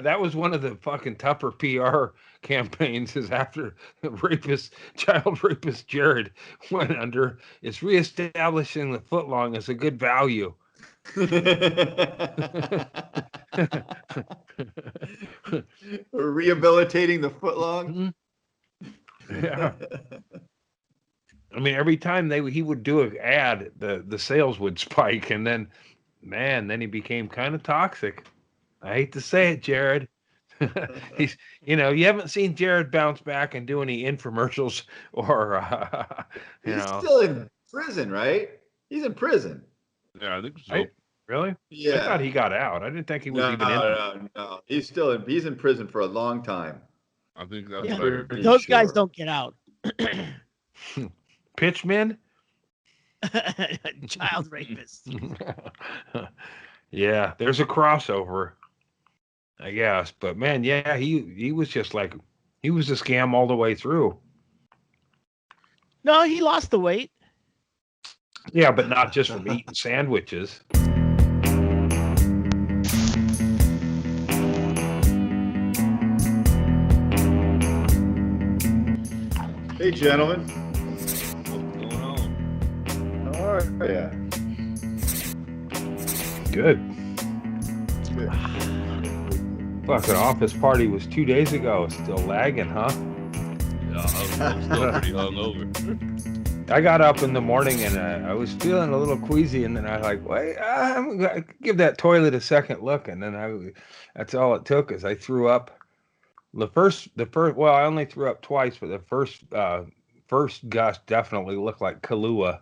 that was one of the fucking tougher PR campaigns. Is after child rapist Jared went under, is reestablishing the footlong as a good value. Rehabilitating the footlong. Yeah. I mean, every time he would do an ad, the sales would spike, and then, man, then he became kind of toxic. I hate to say it, Jared. He's, you haven't seen Jared bounce back and do any infomercials or, He's still in prison, right? He's in prison. Yeah, I think so. Really? Yeah. I thought he got out. I didn't think he was even in. No. He's in prison for a long time. I think that's Yeah, what I heard. those guys don't get out. Pitchman? Child rapist. Yeah, there's a crossover, I guess. But man, yeah, he was just like, he was a scam all the way through. No, he lost the weight. Yeah, but not just from eating sandwiches. Hey, gentlemen. What's going on? All right. Yeah. Good. Fucking office party was 2 days ago. Still lagging, huh? Yeah, I'm still pretty hungover. I got up in the morning and I was feeling a little queasy, and then I like, wait, I'm gonna give that toilet a second look, and then that's all it took is I threw up. The first, well, I only threw up twice, but the first gust definitely looked like Kahlua.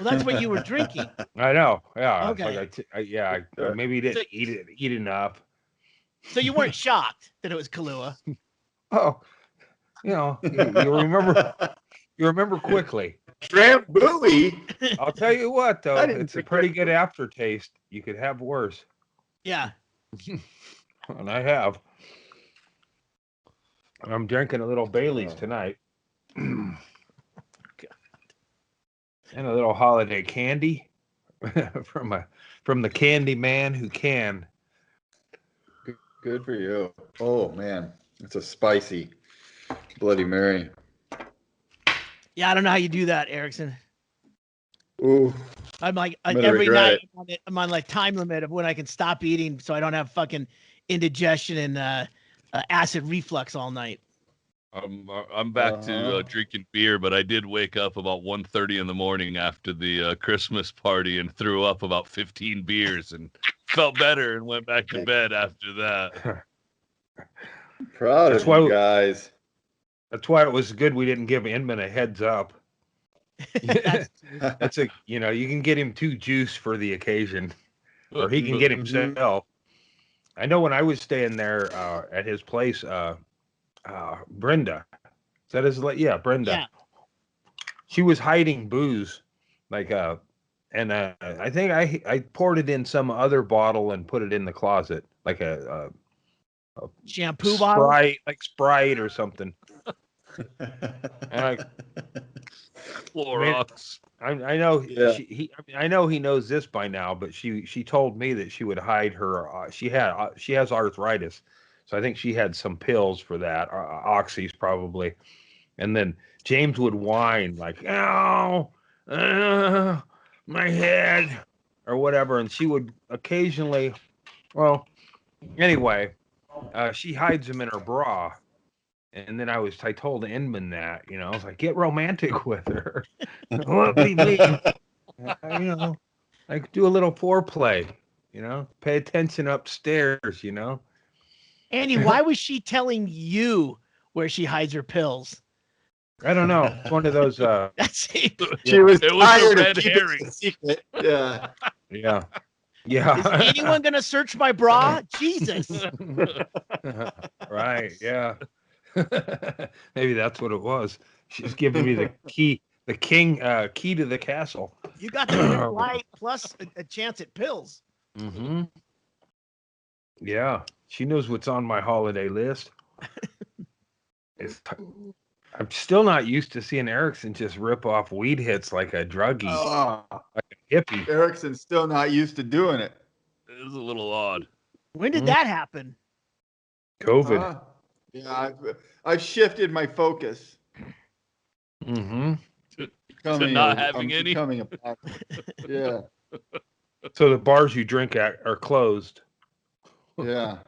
Well, that's what you were drinking. I know, yeah. Okay. I maybe didn't eat enough. So you weren't shocked that it was Kahlua. Oh, you remember quickly. Tramp buoy. I'll tell you what, though, it's a pretty good aftertaste. You could have worse. Yeah. And I have. I'm drinking a little Bailey's tonight. And a little holiday candy from the candy man who can. Good for you. Oh man, it's a spicy Bloody Mary. Yeah, I don't know how you do that, Erickson. Ooh. I'm like Better every regret night I'm on like time limit of when I can stop eating so I don't have fucking indigestion and acid reflux all night. I'm back to drinking beer, but I did wake up about 1:30 in the morning after the Christmas party and threw up about 15 beers and felt better and went back to bed after that. Proud of you guys. That's why it was good we didn't give Inman a heads up. That's you can get him too juiced for the occasion, or he can get himself. I know when I was staying there at his place, Brenda, is that his? Yeah, Brenda. Yeah. She was hiding booze, and I think I poured it in some other bottle and put it in the closet, like a shampoo bottle, like Sprite or something. And Clorox. I know Yeah. I know he knows this by now, but she told me that she would hide her. She has arthritis, so I think she had some pills for that, oxys probably. And then James would whine like, "Ow, my head," or whatever, and she would occasionally. Well, anyway, she hides them in her bra. And then I told Inman that, I was like, get romantic with her. What do you mean? Like do a little foreplay, pay attention upstairs, Andy, why was she telling you where she hides her pills? I don't know. It's one of those. That's it. She was It was tired a of red keeping herring. it a secret. Yeah. Yeah. Is anyone gonna search my bra? Jesus. Right. Yeah. Maybe that's what it was. She's giving me the key to the castle. You got the red light plus a chance at pills. Mm-hmm. Yeah, she knows what's on my holiday list. I'm still not used to seeing Erickson just rip off weed hits like a druggie, like a hippie. Erickson's still not used to doing it. It was a little odd. When did that happen? COVID. Yeah, I've shifted my focus. Mm-hmm. To not having any? Becoming a yeah. So the bars you drink at are closed. Yeah.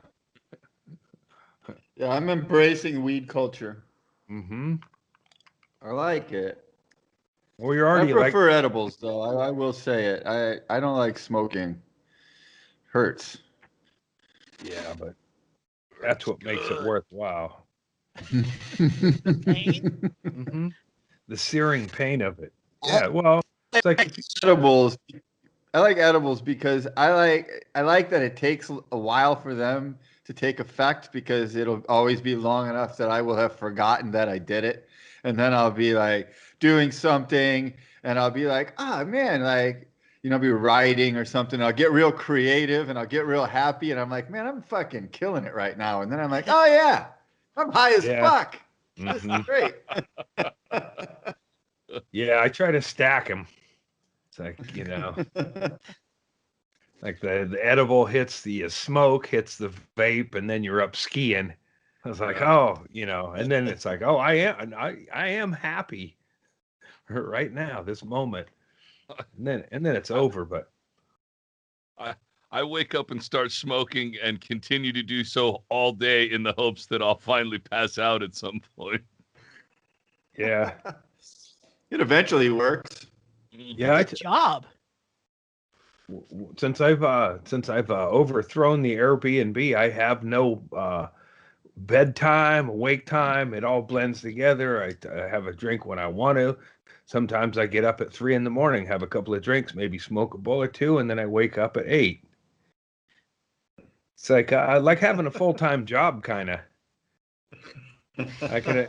Yeah, I'm embracing weed culture. Mm-hmm. I like it. Well, you're I already like, prefer edibles, though. I will say it. I don't like smoking. Hurts. yeah, but that's what makes it worthwhile. The pain? Mm-hmm. The searing pain of it. Yeah, well, it's like if you, Edibles. I like edibles because I like that it takes a while for them to take effect because it'll always be long enough that I will have forgotten that I did it. And then I'll be like doing something and I'll be like, ah man, like, I'll be writing or something. I'll get real creative and I'll get real happy. And I'm like, man, I'm fucking killing it right now. And then I'm like, oh yeah, I'm high as Yeah. fuck. This is Mhm. great. Yeah, I try to stack them. It's like, like the edible hits the smoke, hits the vape, and then you're up skiing. I was like, oh, and then it's like, oh, I am happy right now, this moment. And then it's over, but I wake up and start smoking and continue to do so all day in the hopes that I'll finally pass out at some point. yeah. It eventually works. Yeah, Good job. since I've overthrown the Airbnb, I have no bedtime, awake time. It all blends together. I have a drink when I want to. Sometimes I get up at 3 a.m, have a couple of drinks, maybe smoke a bowl or two, and then I wake up at 8. It's like I like having a full-time job, kind of. I could,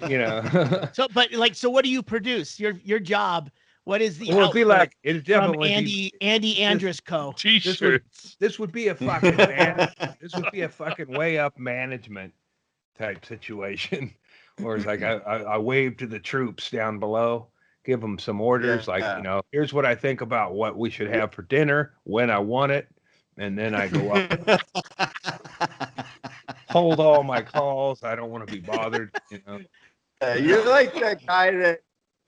So what do you produce? Your job. What is the Well, it'd be output like it'd from definitely Andy Andrus Co. T-shirts. This would be a fucking this would be a fucking way up management type situation, where it's like I wave to the troops down below, give them some orders, like here's what I think about what we should have for dinner when I want it, and then I go up, hold all my calls. I don't want to be bothered. You're like that guy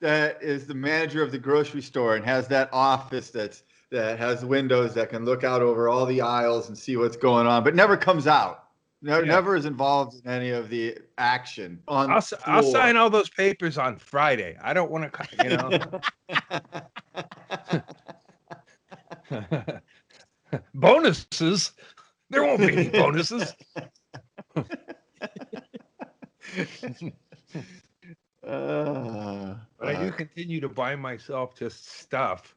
that is the manager of the grocery store and has that office that has windows that can look out over all the aisles and see what's going on, but never comes out. Never is involved in any of the action on I'll sign all those papers on Friday. I don't want to, bonuses. There won't be any bonuses. But I do continue to buy myself just stuff,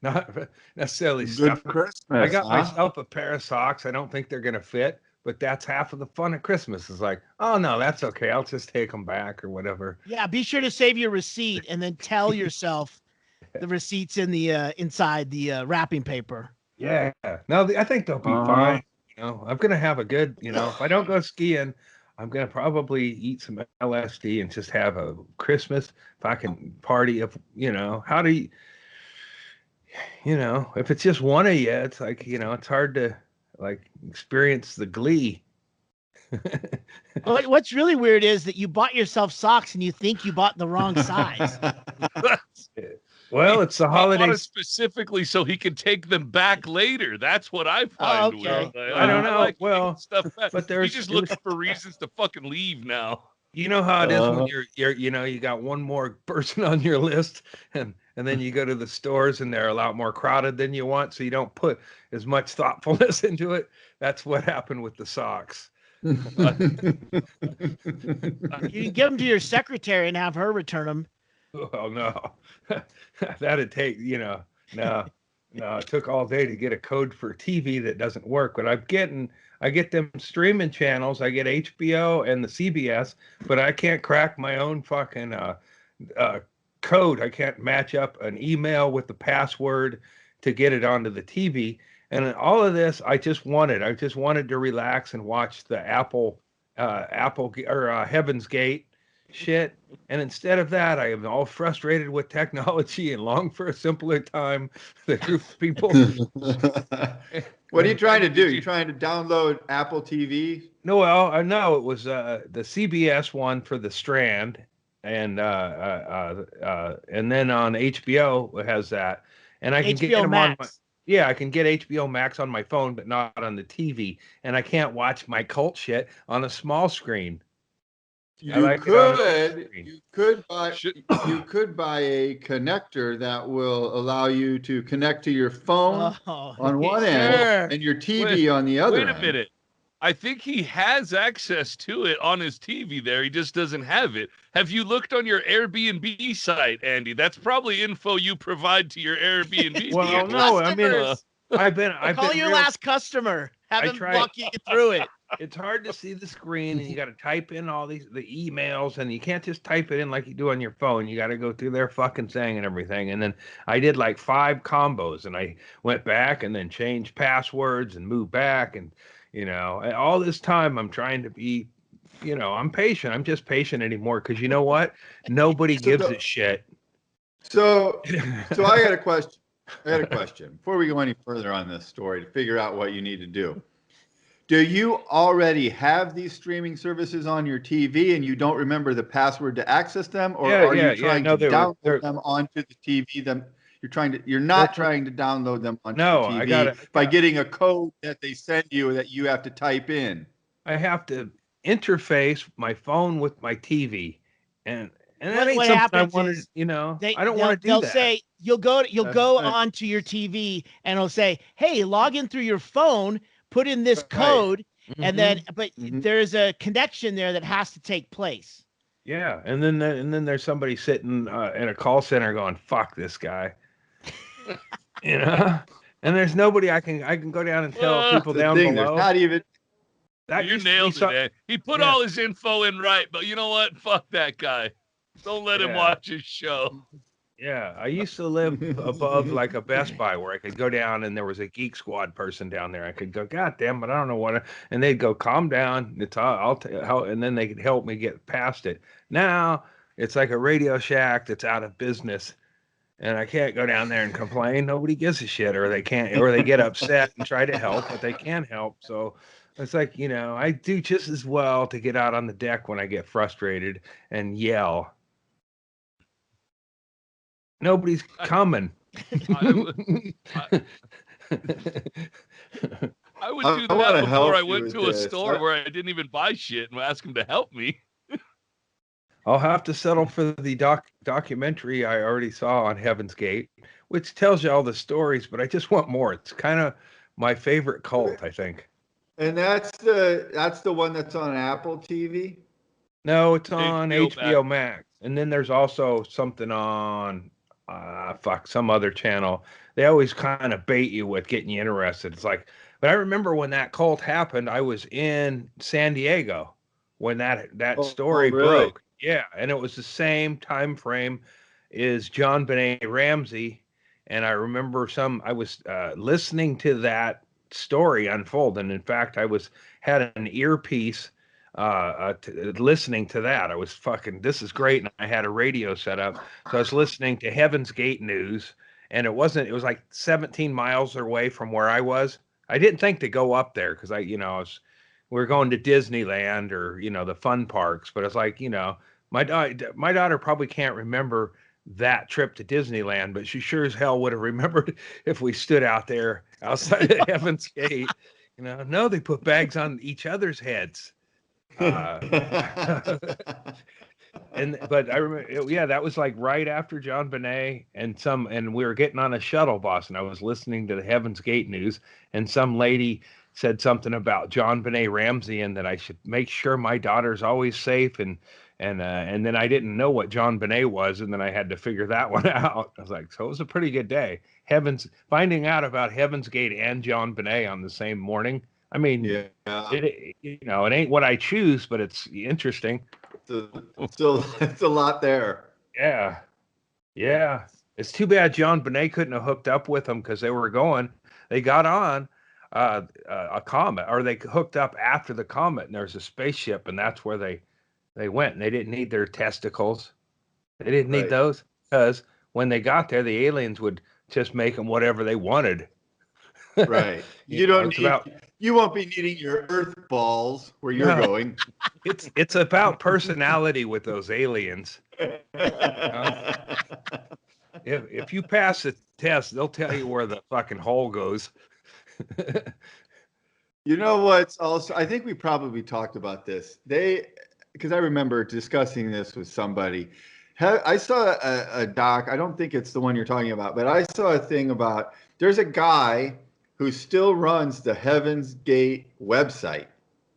not necessarily stuff. Christmas, I got myself a pair of socks. I don't think they're gonna fit, but that's half of the fun of Christmas. Is like, oh no, that's okay. I'll just take them back or whatever. Yeah, be sure to save your receipt and then tell yourself the receipt's in the inside the wrapping paper. Yeah, no, I think they'll be fine. I'm gonna have a good. If I don't go skiing, I'm gonna probably eat some LSD and just have a Christmas fucking party of. How do you? If it's just one of you, it's like it's hard to like experience the glee. What's really weird is that you bought yourself socks and you think you bought the wrong size. Well, it's the holidays specifically so he can take them back later. That's what I find weird. I don't know. Like stuff back. But he's just looking for reasons to fucking leave now. You know how it is when you're you got one more person on your list, and then you go to the stores and they're a lot more crowded than you want, so you don't put as much thoughtfulness into it. That's what happened with the socks. You can give them to your secretary and have her return them. Oh no, that'd take no. It took all day to get a code for TV that doesn't work. But I get them streaming channels. I get HBO and the CBS, but I can't crack my own fucking code. I can't match up an email with the password to get it onto the TV. And all of this, I just wanted to relax and watch the Apple or Heaven's Gate shit. And instead of that, I am all frustrated with technology and long for a simpler time. The group of people. What are you trying to do? You trying to download Apple TV? No, well, no, it was the CBS one for The Strand, and then on HBO it has that, and I can get HBO them on my. Max. Yeah, I can get HBO Max on my phone, but not on the TV, and I can't watch my cult shit on a small screen. I like it on a big screen. You could buy a connector that will allow you to connect to your phone on one end and your TV on the other end. Wait a minute. I think he has access to it on his TV there. He just doesn't have it. Have you looked on your Airbnb site, Andy? That's probably info you provide to your Airbnb. Well, no, I mean, I've Call been your real, last customer. Have I him tried- walk you through it. It's hard to see the screen, and you got to type in all the emails, and you can't just type it in like you do on your phone. You got to go through their fucking thing and everything. And then I did like 5 combos, and I went back and then changed passwords and moved back, and all this time I'm trying to be, I'm patient. I'm just patient anymore because you know what? Nobody gives a shit. So I got a question. Before we go any further on this story to figure out what you need to do. Do you already have these streaming services on your TV and you don't remember the password to access them, or are you trying to download them onto the TV? You're not trying to download them onto the TV by getting a code that they send you that you have to type in. I have to interface my phone with my TV, and that ain't something I want to. I don't want to do that. They'll say you'll go onto your TV and it'll say, "Hey, log in through your phone, put in this code," and then there's a connection there that has to take place. Yeah, and then there's somebody sitting in a call center going, "Fuck this guy," and there's nobody I can go down and tell people down below. There's not even. You nailed it, Ed. He put all his info in right, but you know what? Fuck that guy. Don't let him watch his show. Yeah, I used to live above like a Best Buy where I could go down and there was a Geek Squad person down there. I could go, God damn, but I don't know what. And they'd go, calm down. It's I'll help, and then they could help me get past it. Now it's like a Radio Shack that's out of business, and I can't go down there and complain. Nobody gives a shit, or they can't, or they get upset and try to help, but they can't help. So it's like, I do just as well to get out on the deck when I get frustrated and yell. Nobody's coming. I would do that before I went to a store where I didn't even buy shit and ask them to help me. I'll have to settle for the documentary I already saw on Heaven's Gate, which tells you all the stories, but I just want more. It's kind of my favorite cult, I think. And that's the one that's on Apple TV? No, it's on HBO Max. And then there's also something on some other channel. They always kind of bait you with getting you interested. It's like, but I remember when that cult happened, I was in San Diego when that story broke. Yeah, and it was the same time frame as John Benet Ramsey, and I remember I was listening to that story unfold, and in fact, I had an earpiece listening to that. I was fucking, this is great, and I had a radio set up, so I was listening to Heaven's Gate news, and it was like 17 miles away from where I was. I didn't think to go up there because we were going to Disneyland or the fun parks, but it's like my daughter probably can't remember that trip to Disneyland, but she sure as hell would have remembered if we stood out there outside of Heaven's Gate. No, they put bags on each other's heads. But I remember, that was like right after John Benet and we were getting on a shuttle bus, and I was listening to the Heaven's Gate news, and some lady said something about John Benet Ramsey and that I should make sure my daughter's always safe, and then I didn't know what John Benet was, and then I had to figure that one out. I was like, so it was a pretty good day. Finding out about Heaven's Gate and John Benet on the same morning. I mean, it ain't what I choose, but it's interesting. It's a lot there. Yeah. It's too bad John Benet couldn't have hooked up with them because they got on a comet, or they hooked up after the comet, and there's a spaceship, and that's where they They went and they didn't need their testicles. They didn't need Right. those because when they got there, the aliens would just make them whatever they wanted. Right. You know, it's about you won't be needing your earth balls where you're No. going. it's about personality with those aliens. If you pass the test, they'll tell you where the fucking hole goes. You know what's also? I think we probably talked about this. Because I remember discussing this with somebody. I saw a doc. I don't think it's the one you're talking about, but I saw a thing about there's a guy who still runs the Heaven's Gate website.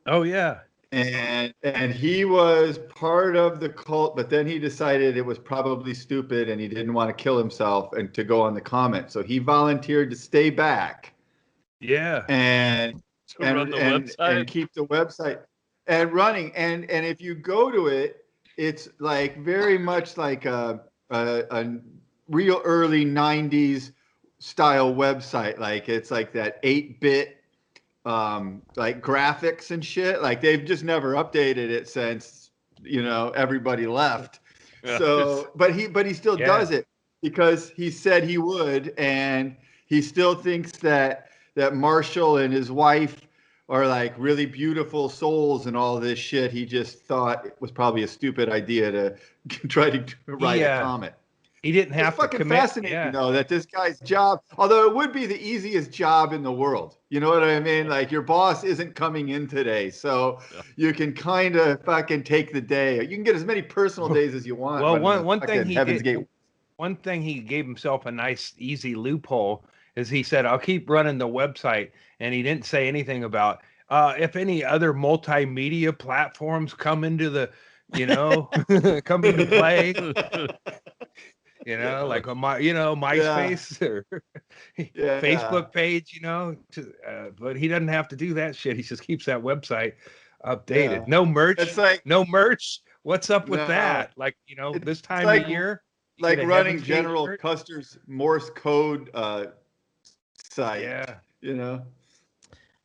Oh yeah. And he was part of the cult, but then he decided it was probably stupid and he didn't want to kill himself and to go on the comment. So he volunteered to stay back. Yeah. And run the website and keep the website and running. And if you go to it, it's like very much like a real early 90s style website. Like it's like that 8-bit like graphics and shit. Like they've just never updated it since everybody left. Yeah. So but he still does it because he said he would, and he still thinks that Marshall and his wife are like really beautiful souls and all this shit. He just thought it was probably a stupid idea to try to write a comment. He didn't have to fucking commit. Fascinating, though, that this guy's job, although it would be the easiest job in the world. You know what I mean? Like your boss isn't coming in today, so you can kind of fucking take the day. You can get as many personal days as you want. Well, one thing One thing he gave himself a nice, easy loophole is he said, "I'll keep running the website," and he didn't say anything about if any other multimedia platforms come into the, come into play. Like MySpace or Facebook page, but he doesn't have to do that shit. He just keeps that website updated. Yeah. No merch. It's like no merch. What's up with that? Like, this time like, of year, like running General Custer's Morse code site. Yeah.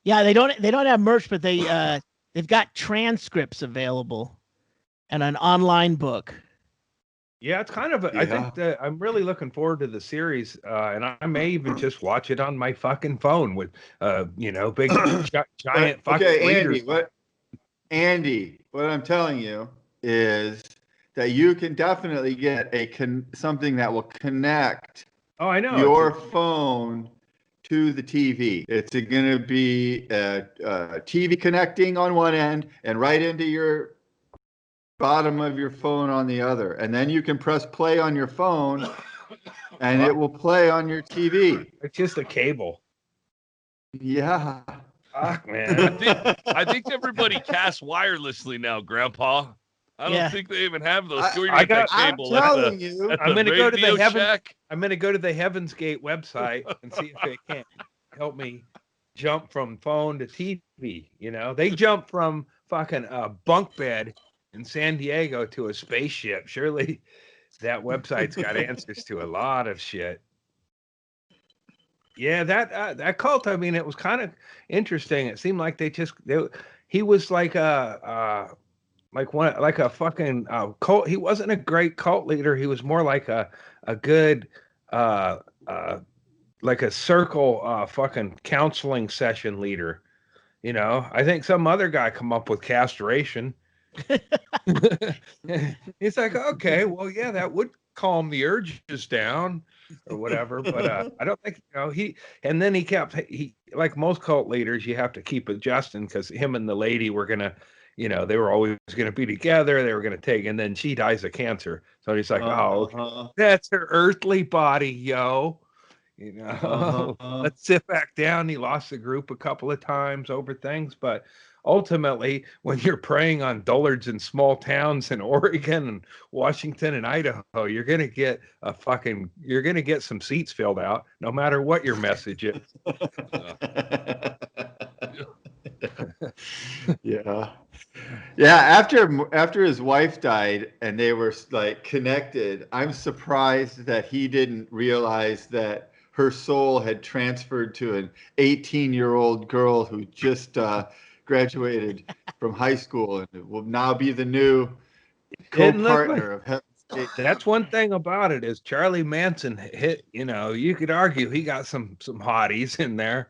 Yeah, they don't have merch, but they've got transcripts available and an online book. Yeah, it's kind of. I think that I'm really looking forward to the series, and I may even just watch it on my fucking phone with, big giant fucking readers. Andy, what I'm telling you is that you can definitely get something that will connect. Oh, I know your phone to the TV. It's going to be TV connecting on one end and right into your bottom of your phone on the other, and then you can press play on your phone and it will play on your TV. It's just a cable. Yeah. Fuck, man. I think everybody casts wirelessly now, Grandpa. I don't think they even have those. I'm telling you. I'm going to go to the I'm going to go to the Heaven's Gate website and see if they can't help me jump from phone to TV. They jump from fucking bunk bed in San Diego to a spaceship. Surely that website's got answers to a lot of shit. Yeah, that cult, I mean, it was kind of interesting. It seemed like he was like a fucking cult. He wasn't a great cult leader. He was more like a good like a circle fucking counseling session leader. I think some other guy come up with castration. It's like, okay, well, yeah, that would calm the urges down or whatever, but I don't think and then he like most cult leaders, you have to keep adjusting because him and the lady were gonna, they were always gonna be together, they were gonna take, and then she dies of cancer, so he's like, okay, that's her earthly body, yo. Let's sit back down. He lost the group a couple of times over things, but ultimately, when you're preying on dullards in small towns in Oregon and Washington and Idaho, you're gonna get some seats filled out, no matter what your message is. Yeah. After his wife died and they were like connected, I'm surprised that he didn't realize that her soul had transferred to an 18-year-old girl who just graduated from high school and will now be the new Didn't look co-partner of Heaven's Gate. That's one thing about it is Charlie Manson hit, you could argue he got some hotties in there,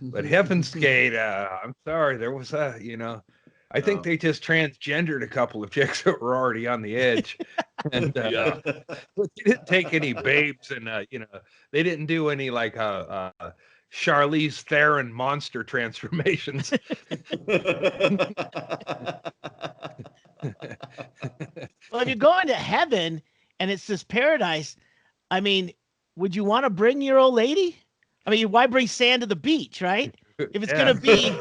but Heaven's Gate, I'm sorry, there was I think they just transgendered a couple of chicks that were already on the edge. And Yeah. they didn't take any babes and they didn't do any like Charlize Theron monster transformations. Well, if you're going to heaven and it's this paradise, I mean, would you want to bring your old lady? I mean, why bring sand to the beach, right? If it's going to be.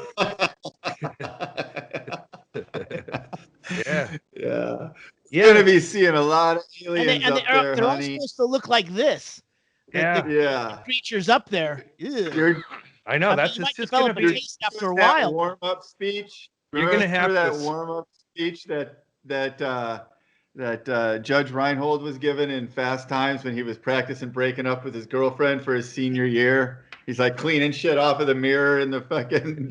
Yeah. You're going to be seeing a lot of aliens up there, they're all honey. supposed to look like this. The creatures up there. I know. That's you might just develop going to a be taste after a while. Warm-up speech. You're going to have that warm-up speech that Judge Reinhold was given in Fast Times when he was practicing breaking up with his girlfriend for his senior year. He's like cleaning shit off of the mirror in the fucking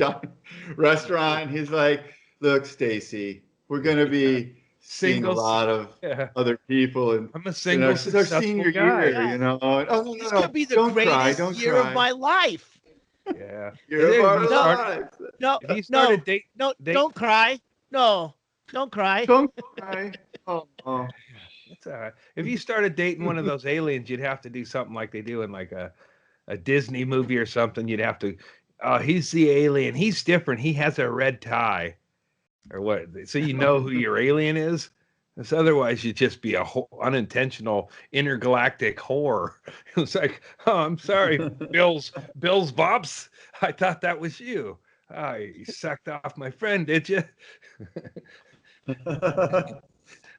restaurant. He's like, "Look, Stacy, we're gonna be seeing a lot of other people, and I'm a single. This is our senior year, Oh, this could be the greatest year of my life. Yeah, year of our lives. Don't cry. No, don't cry. Don't cry. Oh. That's all right. If you started dating one of those aliens, you'd have to do something like they do in like a Disney movie or something. You'd have to, he's the alien. He's different. He has a red tie or what? So you know who your alien is. Because otherwise you'd just be a unintentional intergalactic whore. It's like, oh, I'm sorry, Bill's Bops. I thought that was you. Oh, you sucked off my friend, did you?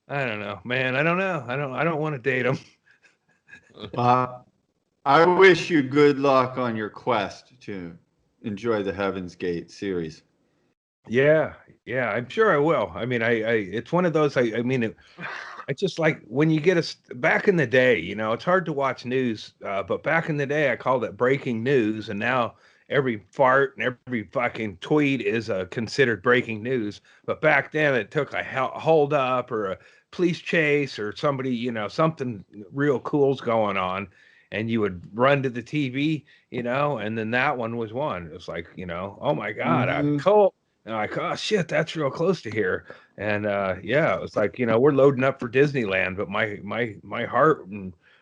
I don't know, man. I don't know. I don't want to date him. I wish you good luck on your quest to enjoy the Heaven's Gate series. Yeah, I'm sure I will. I mean, I it's one of those. I mean, I just like when you get back in the day. It's hard to watch news, but back in the day, I called it breaking news, and now every fart and every fucking tweet is considered breaking news. But back then, it took a hold up or a police chase or somebody, something real cool's going on, and you would run to the TV, and then that one was one. It was like, oh my God, I'm cold. And I'm like, oh shit, that's real close to here. And it was like, we're loading up for Disneyland, but my heart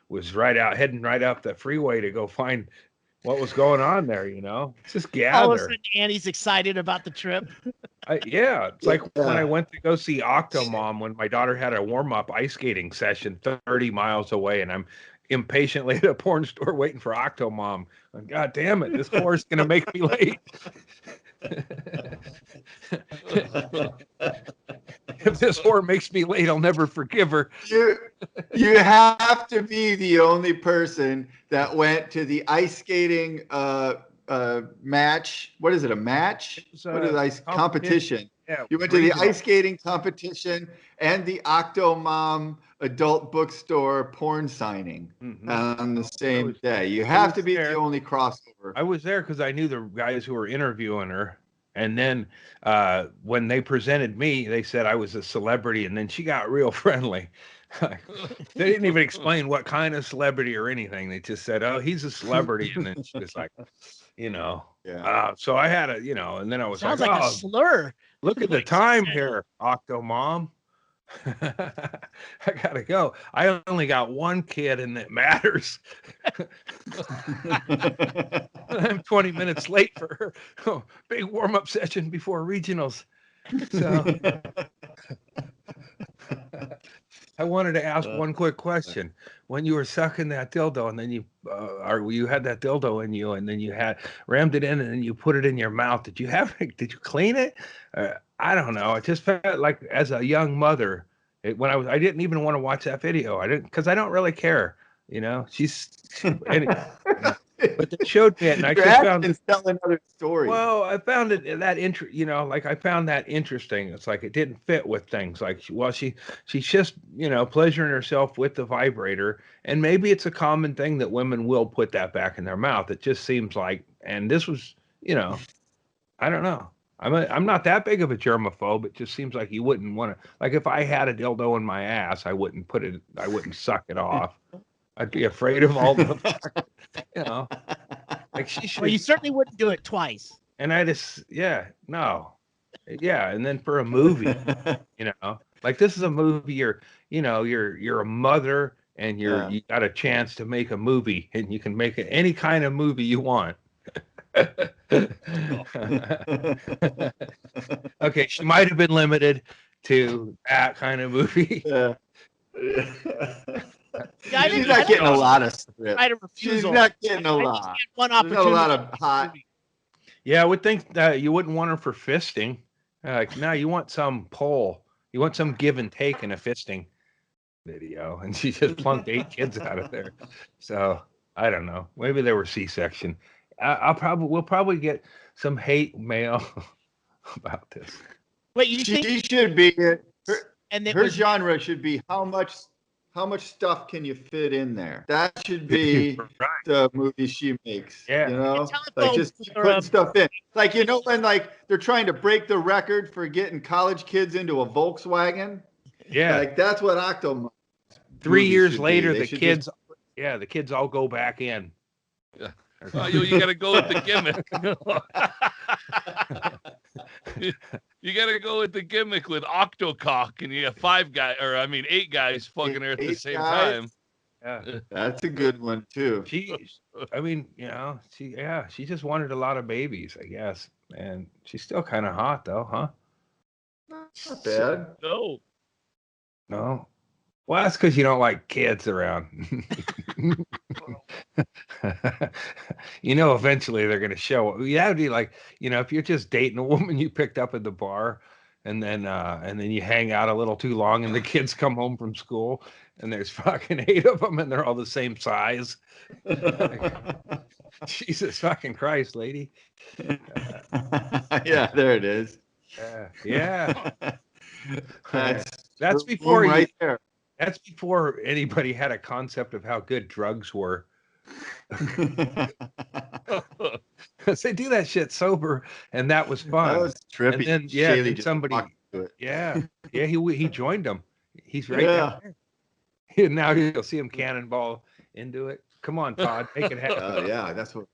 was heading right up the freeway to go find what was going on there, It's just gather. All of a sudden, Annie's excited about the trip. It's like when I went to go see OctoMom when my daughter had a warm-up ice skating session 30 miles away, and I'm impatiently at a porn store waiting for OctoMom. God damn it, this whore's going to make me late. If this whore makes me late, I'll never forgive her. You have to be the only person that went to the ice skating match. What is it? A match? What is ice competition? Yeah, you went to the ice skating competition and the OctoMom adult bookstore porn signing on the same day. You have to be the only crossover. I was there because I knew the guys who were interviewing her. And then when they presented me, they said I was a celebrity. And then she got real friendly. They didn't even explain what kind of celebrity or anything. They just said, oh, he's a celebrity. And then she was like, so I had and then I was Sounds like a slur. Look at the time here, OctoMom. I gotta go. I only got one kid and it matters. I'm 20 minutes late for her big warm-up session before regionals. So I wanted to ask one quick question. When you were sucking that dildo and then you had that dildo in you and then you had rammed it in and then you put it in your mouth, did you clean it? I don't know. It just felt like as a young mother, I didn't even want to watch that video. I didn't, because I don't really care. But they showed me it, and I just found tell another story. Well, I found it that I found that interesting. It's like it didn't fit with things. Like, well, she's just pleasuring herself with the vibrator, and maybe it's a common thing that women will put that back in their mouth. It just seems like, and this was, I don't know. I'm not that big of a germaphobe. It just seems like you wouldn't want to. Like if I had a dildo in my ass, I wouldn't suck it off. I'd be afraid of all the, you know. Like she should. Well, you certainly wouldn't do it twice. And I just, no. Yeah, and then for a movie, like this is a movie. You're a mother, and you got a chance to make a movie, and you can make it any kind of movie you want. Okay, she might have been limited to that kind of movie. Yeah. She's not getting a lot of script. She's not getting a lot. One There's not a lot of opportunity. hot. Yeah, I would think that you wouldn't want her for fisting. No, you want some pull. You want some give and take in a fisting video, and she just plunked 8 kids out of there. So I don't know. Maybe they were C-section. We'll probably get some hate mail about this. Wait, you think She should be her genre genre should be how much stuff can you fit in there? That should be Right. the movie she makes. Yeah. You know, Telephone like just or, putting stuff in. Like when like they're trying to break the record for getting college kids into a Volkswagen. Yeah. Like that's what OctoMom. 3 years should be. later, They the should kids, the kids all go back in. Yeah. Oh, you got to go with the gimmick. You got to go with the gimmick with Octocock, and you have 8 guys fucking her at the 8 same guys? time. Yeah. That's a good one too. She just wanted a lot of babies, I guess. And she's still kind of hot though, huh? Not bad. No. No. Well, that's because you don't like kids around. Eventually they're going to show. Yeah, would be like, if you're just dating a woman you picked up at the bar, and then you hang out a little too long, and the kids come home from school, and there's fucking 8 of them, and they're all the same size. Jesus fucking Christ, lady. Yeah, there it is. Yeah. That's before right there. That's before anybody had a concept of how good drugs were. Because they do that shit sober, and that was fun. That was trippy. And then Shaylee then somebody, he joined them. He's right down there. And now you'll see him cannonball into it. Come on, Todd, make it happen. Oh yeah, that's what.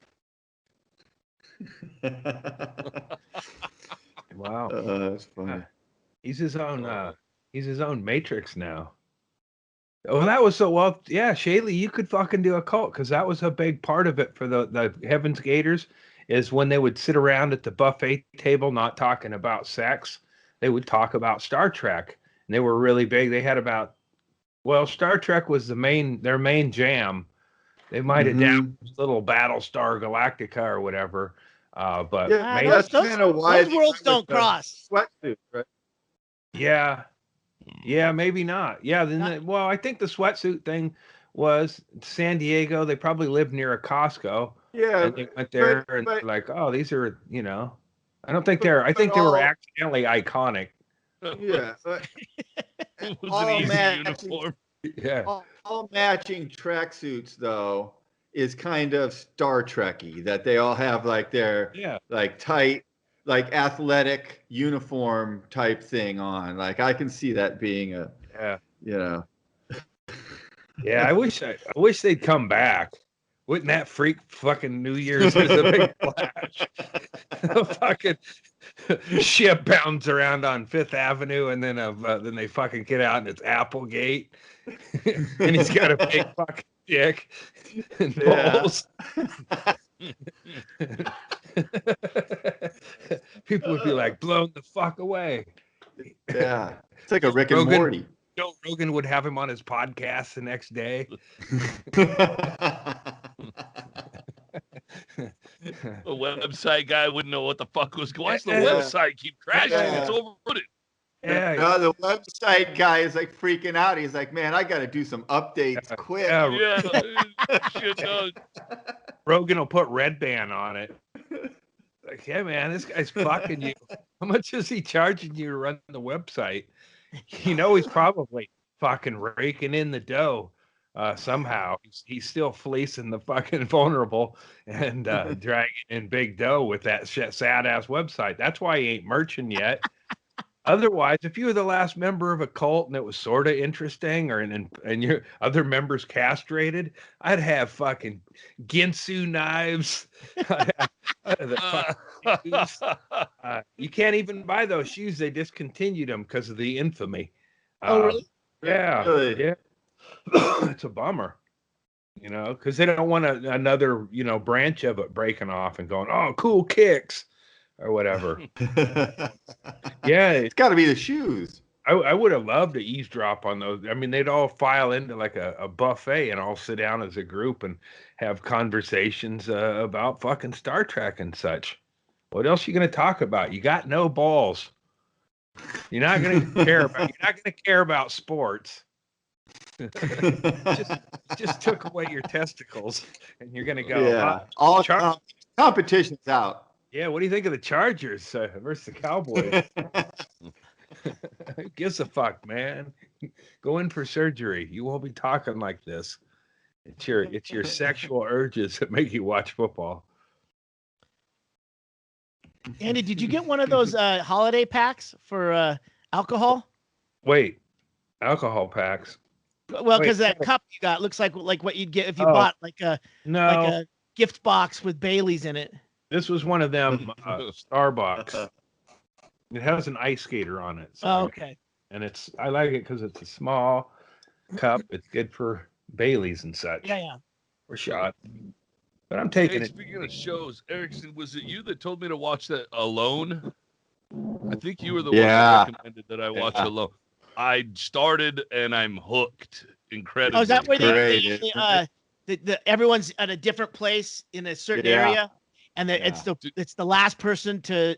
Wow, that's funny. He's his own Matrix now. Oh, that was so well. Yeah, Shaylee, you could fucking do a cult, because that was a big part of it for the Heaven's Gators, is when they would sit around at the buffet table not talking about sex, they would talk about Star Trek, and they were really big. They had Star Trek was their main jam. They might have down little Battlestar Galactica or whatever, but that's kind of why those worlds don't cross. Sweatsuit, right? Yeah, maybe not. Yeah, I think the sweatsuit thing was San Diego. They probably lived near a Costco. Yeah, and they went there and they're like, oh, these are, I don't think they're. I think they were accidentally iconic. Yeah, It was an easy uniform. Yeah, all matching tracksuits though is kind of Star Trekky. That they all have like their like tight, like athletic uniform type thing on. Like I can see that being a yeah. I wish they'd come back. Wouldn't that freak fucking New Year's was a big flash? A fucking ship bounds around on Fifth Avenue, and then they fucking get out and it's Applegate, and he's got a big fucking dick and balls. People would be like blown the fuck away. Yeah, it's like a Rick and Morty. Joe Rogan would have him on his podcast the next day. The website guy wouldn't know what the fuck was going on. The website keep crashing. It's overloaded. Yeah. No, the website guy is like freaking out. He's like, man, I got to do some updates quick. Shit, no. Rogan will put Red Band on it. Like, yeah, man, this guy's fucking you. How much is he charging you to run the website? He's probably fucking raking in the dough. somehow he's still fleecing the fucking vulnerable and dragging in big dough with that sad ass website. That's why he ain't merching yet. Otherwise, if you were the last member of a cult and it was sort of interesting, and your other members castrated, I'd have fucking Ginsu knives. You can't even buy those shoes. They discontinued them because of the infamy. Oh, really? Yeah, Really? yeah. It's a bummer, because they don't want another, branch of it breaking off and going, oh, cool kicks or whatever. Yeah, It's got to be the shoes. I would have loved to eavesdrop on those. I mean, they'd all file into like a buffet and all sit down as a group and have conversations about fucking Star Trek and such. What else are you going to talk about? You got no balls. You're not going to care about. You're not going to care about sports. just took away your testicles, and you're going to go. Yeah, all competition's out. Yeah, what do you think of the Chargers versus the Cowboys? Who gives a fuck, man? Go in for surgery. You won't be talking like this. It's your sexual urges that make you watch football. Andy, did you get one of those holiday packs for alcohol? Wait, alcohol packs? Well, because that cup you got looks like what you'd get if you bought like a gift box with Bailey's in it. This was one of them Starbucks. It has an ice skater on it. So, okay. And I like it because it's a small cup. It's good for Bailey's and such. Yeah. Or shot. But I'm taking it. Speaking of shows, Erickson, was it you that told me to watch that Alone? I think you were the one that recommended that I watch Alone. I started and I'm hooked. Incredibly. Oh, is that where everyone's at a different place in a certain area, and it's the last person to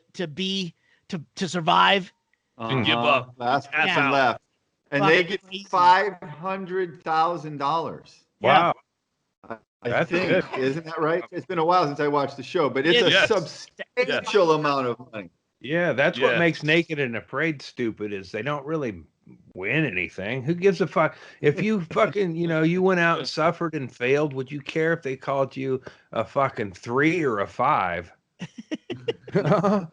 survive and give up, last person left, and they get $500,000. Wow. I think, isn't that right? It's been a while since I watched the show, but it's a substantial amount of money. Yeah, that's what makes Naked and Afraid stupid is they don't really win anything. Who gives a fuck? If you fucking, you went out and suffered and failed, would you care if they called you a fucking 3 or a 5? Oh,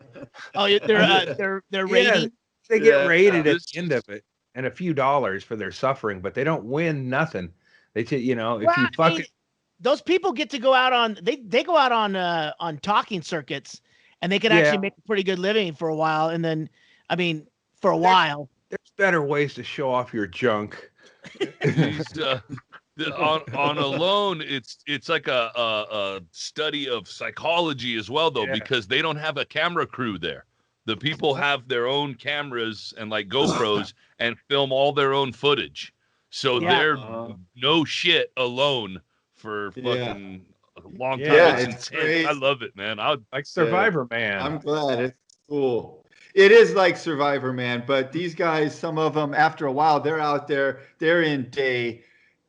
they're rating. They get rated at the end of it and a few dollars for their suffering, but they don't win nothing. They if you fucking those people get to go out on they go out on talking circuits, and they can actually make a pretty good living for a while. And then, for a while, there's better ways to show off your junk. On Alone, it's like a study of psychology as well, though, because they don't have a camera crew there. The people have their own cameras and like GoPros and film all their own footage. So they're no shit alone for fucking a long time. Yeah, it's intense. I love it, man. Like Survivor Man. I'm glad. It's cool. It is like Survivor Man, but these guys, some of them, after a while, they're out there. They're in day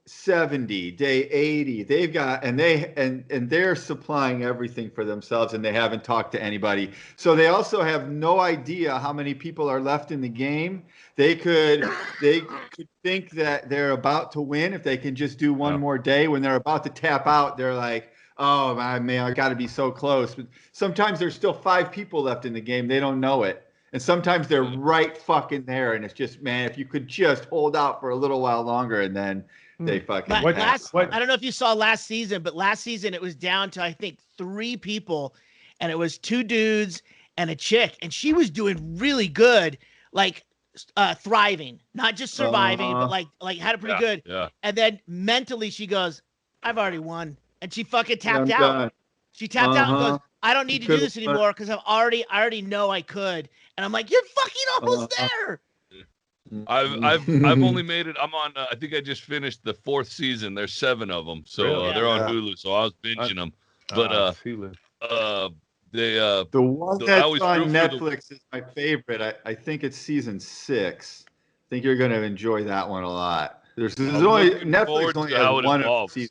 70, day 80. They've got and they're supplying everything for themselves, and they haven't talked to anybody. So they also have no idea how many people are left in the game. They could think that they're about to win if they can just do one more day. When they're about to tap out, they're like, oh man, I got to be so close. But sometimes there's still 5 people left in the game. They don't know it. And sometimes they're right fucking there. And it's just, man, if you could just hold out for a little while longer, and then they fucking. I don't know if you saw last season, but last season it was down to, I think, 3 people, and it was 2 dudes and a chick. And she was doing really good, like thriving, not just surviving, but like had it pretty good. Yeah. And then mentally she goes, I've already won. And she fucking tapped out. Done. She tapped out and goes, I don't need to do this anymore because I already know I could. And I'm like, you're fucking almost there. I've only made it. I'm on. I think I just finished the 4th season. There's 7 of them, so they're on Hulu. So I was binging them. But the one that's on Netflix is my favorite. I think it's season 6. I think you're going to enjoy that one a lot. There's only Netflix only has one season.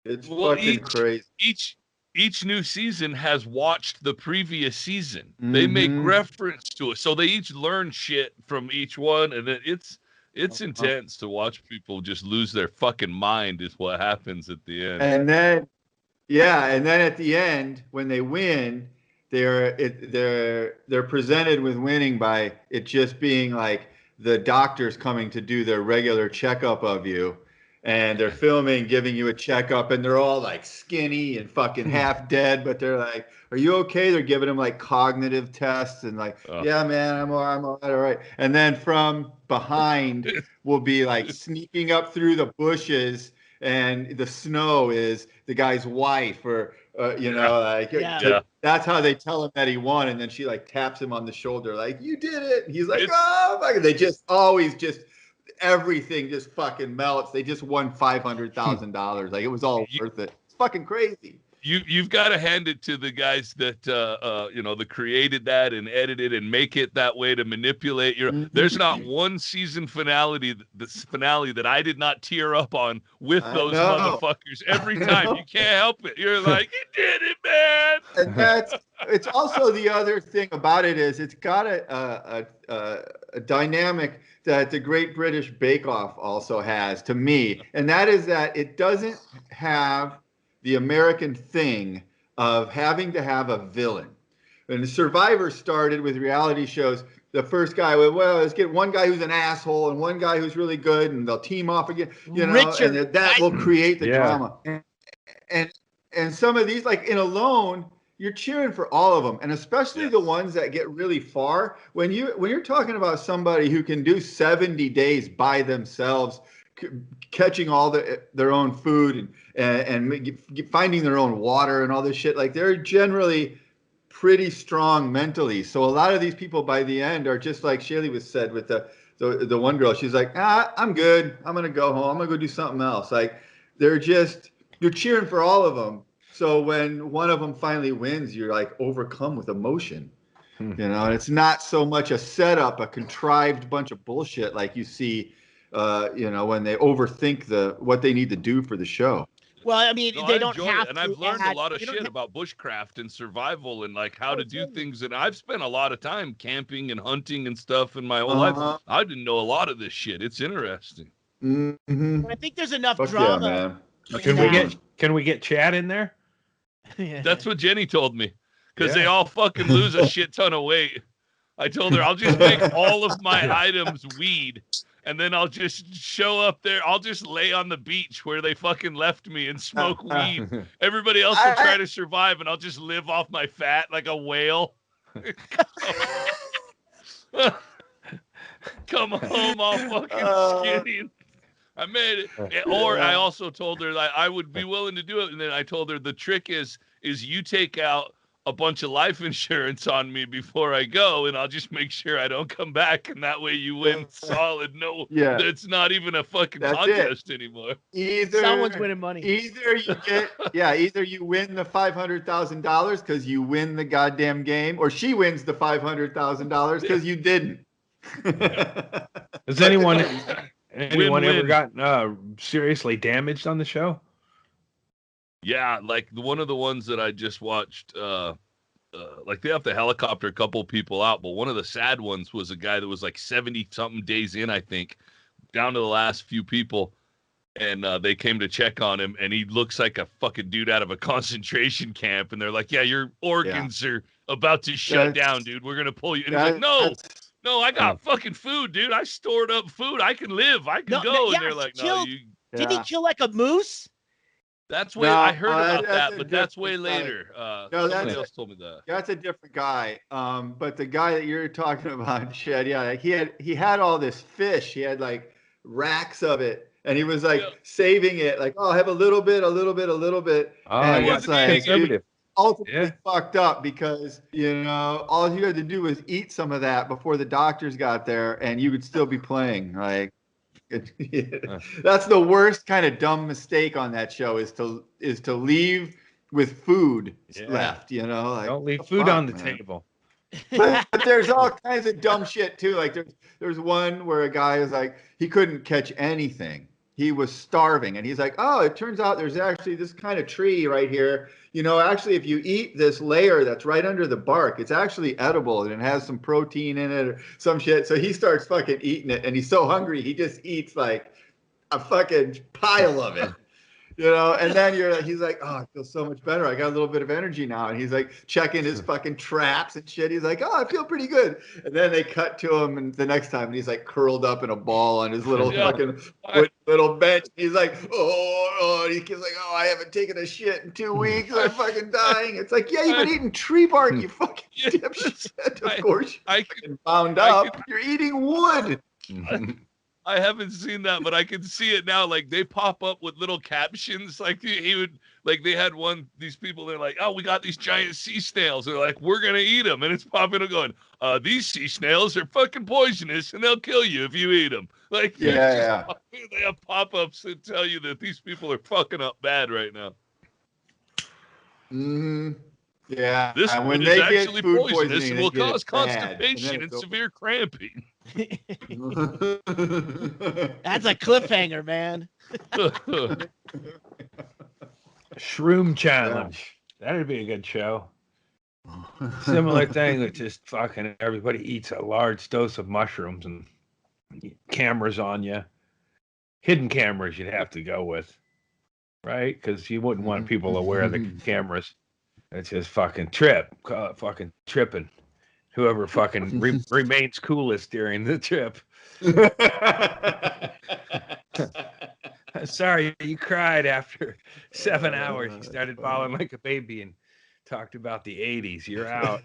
It's fucking crazy. Each new season has watched the previous season. They make reference to it, so they each learn shit from each one, and it's It's intense to watch people just lose their fucking mind is what happens at the end. And then, yeah, and then at the end, when they win, they're presented with winning by it just being like the doctors coming to do their regular checkup of you, and they're filming, giving you a checkup, and they're all like skinny and fucking half dead, but they're like, "Are you okay?" They're giving them like cognitive tests and like, "Yeah, man, I'm all right." And then from behind will be like sneaking up through the bushes, and the snow is the guy's wife, or that's how they tell him that he won. And then she like taps him on the shoulder, like, "You did it." And he's like, "Oh my God." They just always just everything just fucking melts. They just won $500,000. Like, it was all worth it. It's fucking crazy. You've got to hand it to the guys that that created that and edited and make it that way to manipulate your. There's not one season finale that I did not tear up on with those motherfuckers every time. You can't help it. You're like, "You did it, man." And it's also the other thing about it is it's got a dynamic that the Great British Bake Off also has, to me, and that is that it doesn't have the American thing of having to have a villain. And Survivor started with reality shows. The first guy, let's get one guy who's an asshole and one guy who's really good, and they'll team off again, and that will create the drama. And some of these, like in Alone, you're cheering for all of them, and especially the ones that get really far. When you're talking about somebody who can do 70 days by themselves, catching all their own food and finding their own water and all this shit, like, they're generally pretty strong mentally. So a lot of these people by the end are just like Shaylee was said with the one girl. She's like, "I'm good. I'm gonna go home. I'm gonna go do something else." Like, you're cheering for all of them. So when one of them finally wins, you're like overcome with emotion, and it's not so much a setup, a contrived bunch of bullshit like you see, when they overthink what they need to do for the show. Well, I mean, they don't have to. And I've learned a lot of shit about bushcraft and survival and like how to do things. And I've spent a lot of time camping and hunting and stuff in my whole life. I didn't know a lot of this shit. It's interesting. Mm-hmm. I think there's enough drama. Yeah, man. Can we get Chad in there? That's what Jenny told me, because they all fucking lose a shit ton of weight. I told her I'll just make all of my items weed, and then I'll just show up there. I'll just lay on the beach where they fucking left me and smoke weed. Everybody else will try to survive, and I'll just live off my fat like a whale. Come home all fucking skinny. I made it. Or I also told her that I would be willing to do it. And then I told her the trick is you take out a bunch of life insurance on me before I go, and I'll just make sure I don't come back. And that way you win solid. No, it's not even a fucking contest anymore. Someone's winning money. Either you win the $500,000 because you win the goddamn game, or she wins the $500,000 because you didn't. Has anyone ever gotten seriously damaged on the show? Yeah, like one of the ones that I just watched, like they have to helicopter a couple people out, but one of the sad ones was a guy that was like 70-something days in, I think, down to the last few people, and they came to check on him, and he looks like a fucking dude out of a concentration camp, and they're like, "Yeah, your organs are about to shut down, dude. We're gonna pull you." And he's like, No, I got fucking food, dude. I stored up food. I can live. I can go. And they're like, "No, you." Did he kill like a moose? That's way. I heard about that, but that's way later. Somebody else told me that. That's a different guy. But the guy that you're talking about, Chad, like he had all this fish. He had like racks of it, and he was like saving it. Like, "Oh, I'll have a little bit. And it's like ultimately fucked up because all you had to do was eat some of that before the doctors got there, and you would still be playing. Like, that's the worst kind of dumb mistake on that show is to leave with food left. Like, don't leave food on the table. But there's all kinds of dumb shit too. Like there's one where a guy is like he couldn't catch anything. he was starving, and he's like, oh, it turns out there's actually this kind of tree right here. You know, actually, if you eat this layer that's right under the bark, it's actually edible, and it has some protein in it or some shit. So he starts fucking eating it, and he's so hungry, he just eats like a fucking pile of it. You know, and then he's like, oh, I feel so much better. I got a little bit of energy now. And he's like checking his fucking traps and shit. He's like, oh, I feel pretty good. And then they cut to him and the next time, and he's like curled up in a ball on his little fucking little bench. He's like, oh, and he's like, oh, I haven't taken a shit in 2 weeks. I'm fucking dying. It's like, yeah, you've been eating tree bark, you fucking dipshit. Of course, you're bound up. You're eating wood. I haven't seen that, but I can see it now. Like they pop up with little captions. Like he would, like they had these people, they're like, oh, we got these giant sea snails. They're like, we're going to eat them. And it's popping up going, these sea snails are fucking poisonous and they'll kill you if you eat them. Like, they have pop-ups that tell you that these people are fucking up bad right now. Yeah. This and food is actually poisonous and will cause constipation and severe cramping. That's a cliffhanger, man. Shroom challenge. That'd be a good show. Similar thing with just fucking everybody eats a large dose of mushrooms and cameras on you. Hidden cameras you'd have to go with, right? Because you wouldn't want people aware of the cameras. It's just fucking fucking tripping. Whoever fucking remains coolest during the trip. Sorry, you cried after 7 hours. You started bawling like a baby and talked about the 80s. You're out.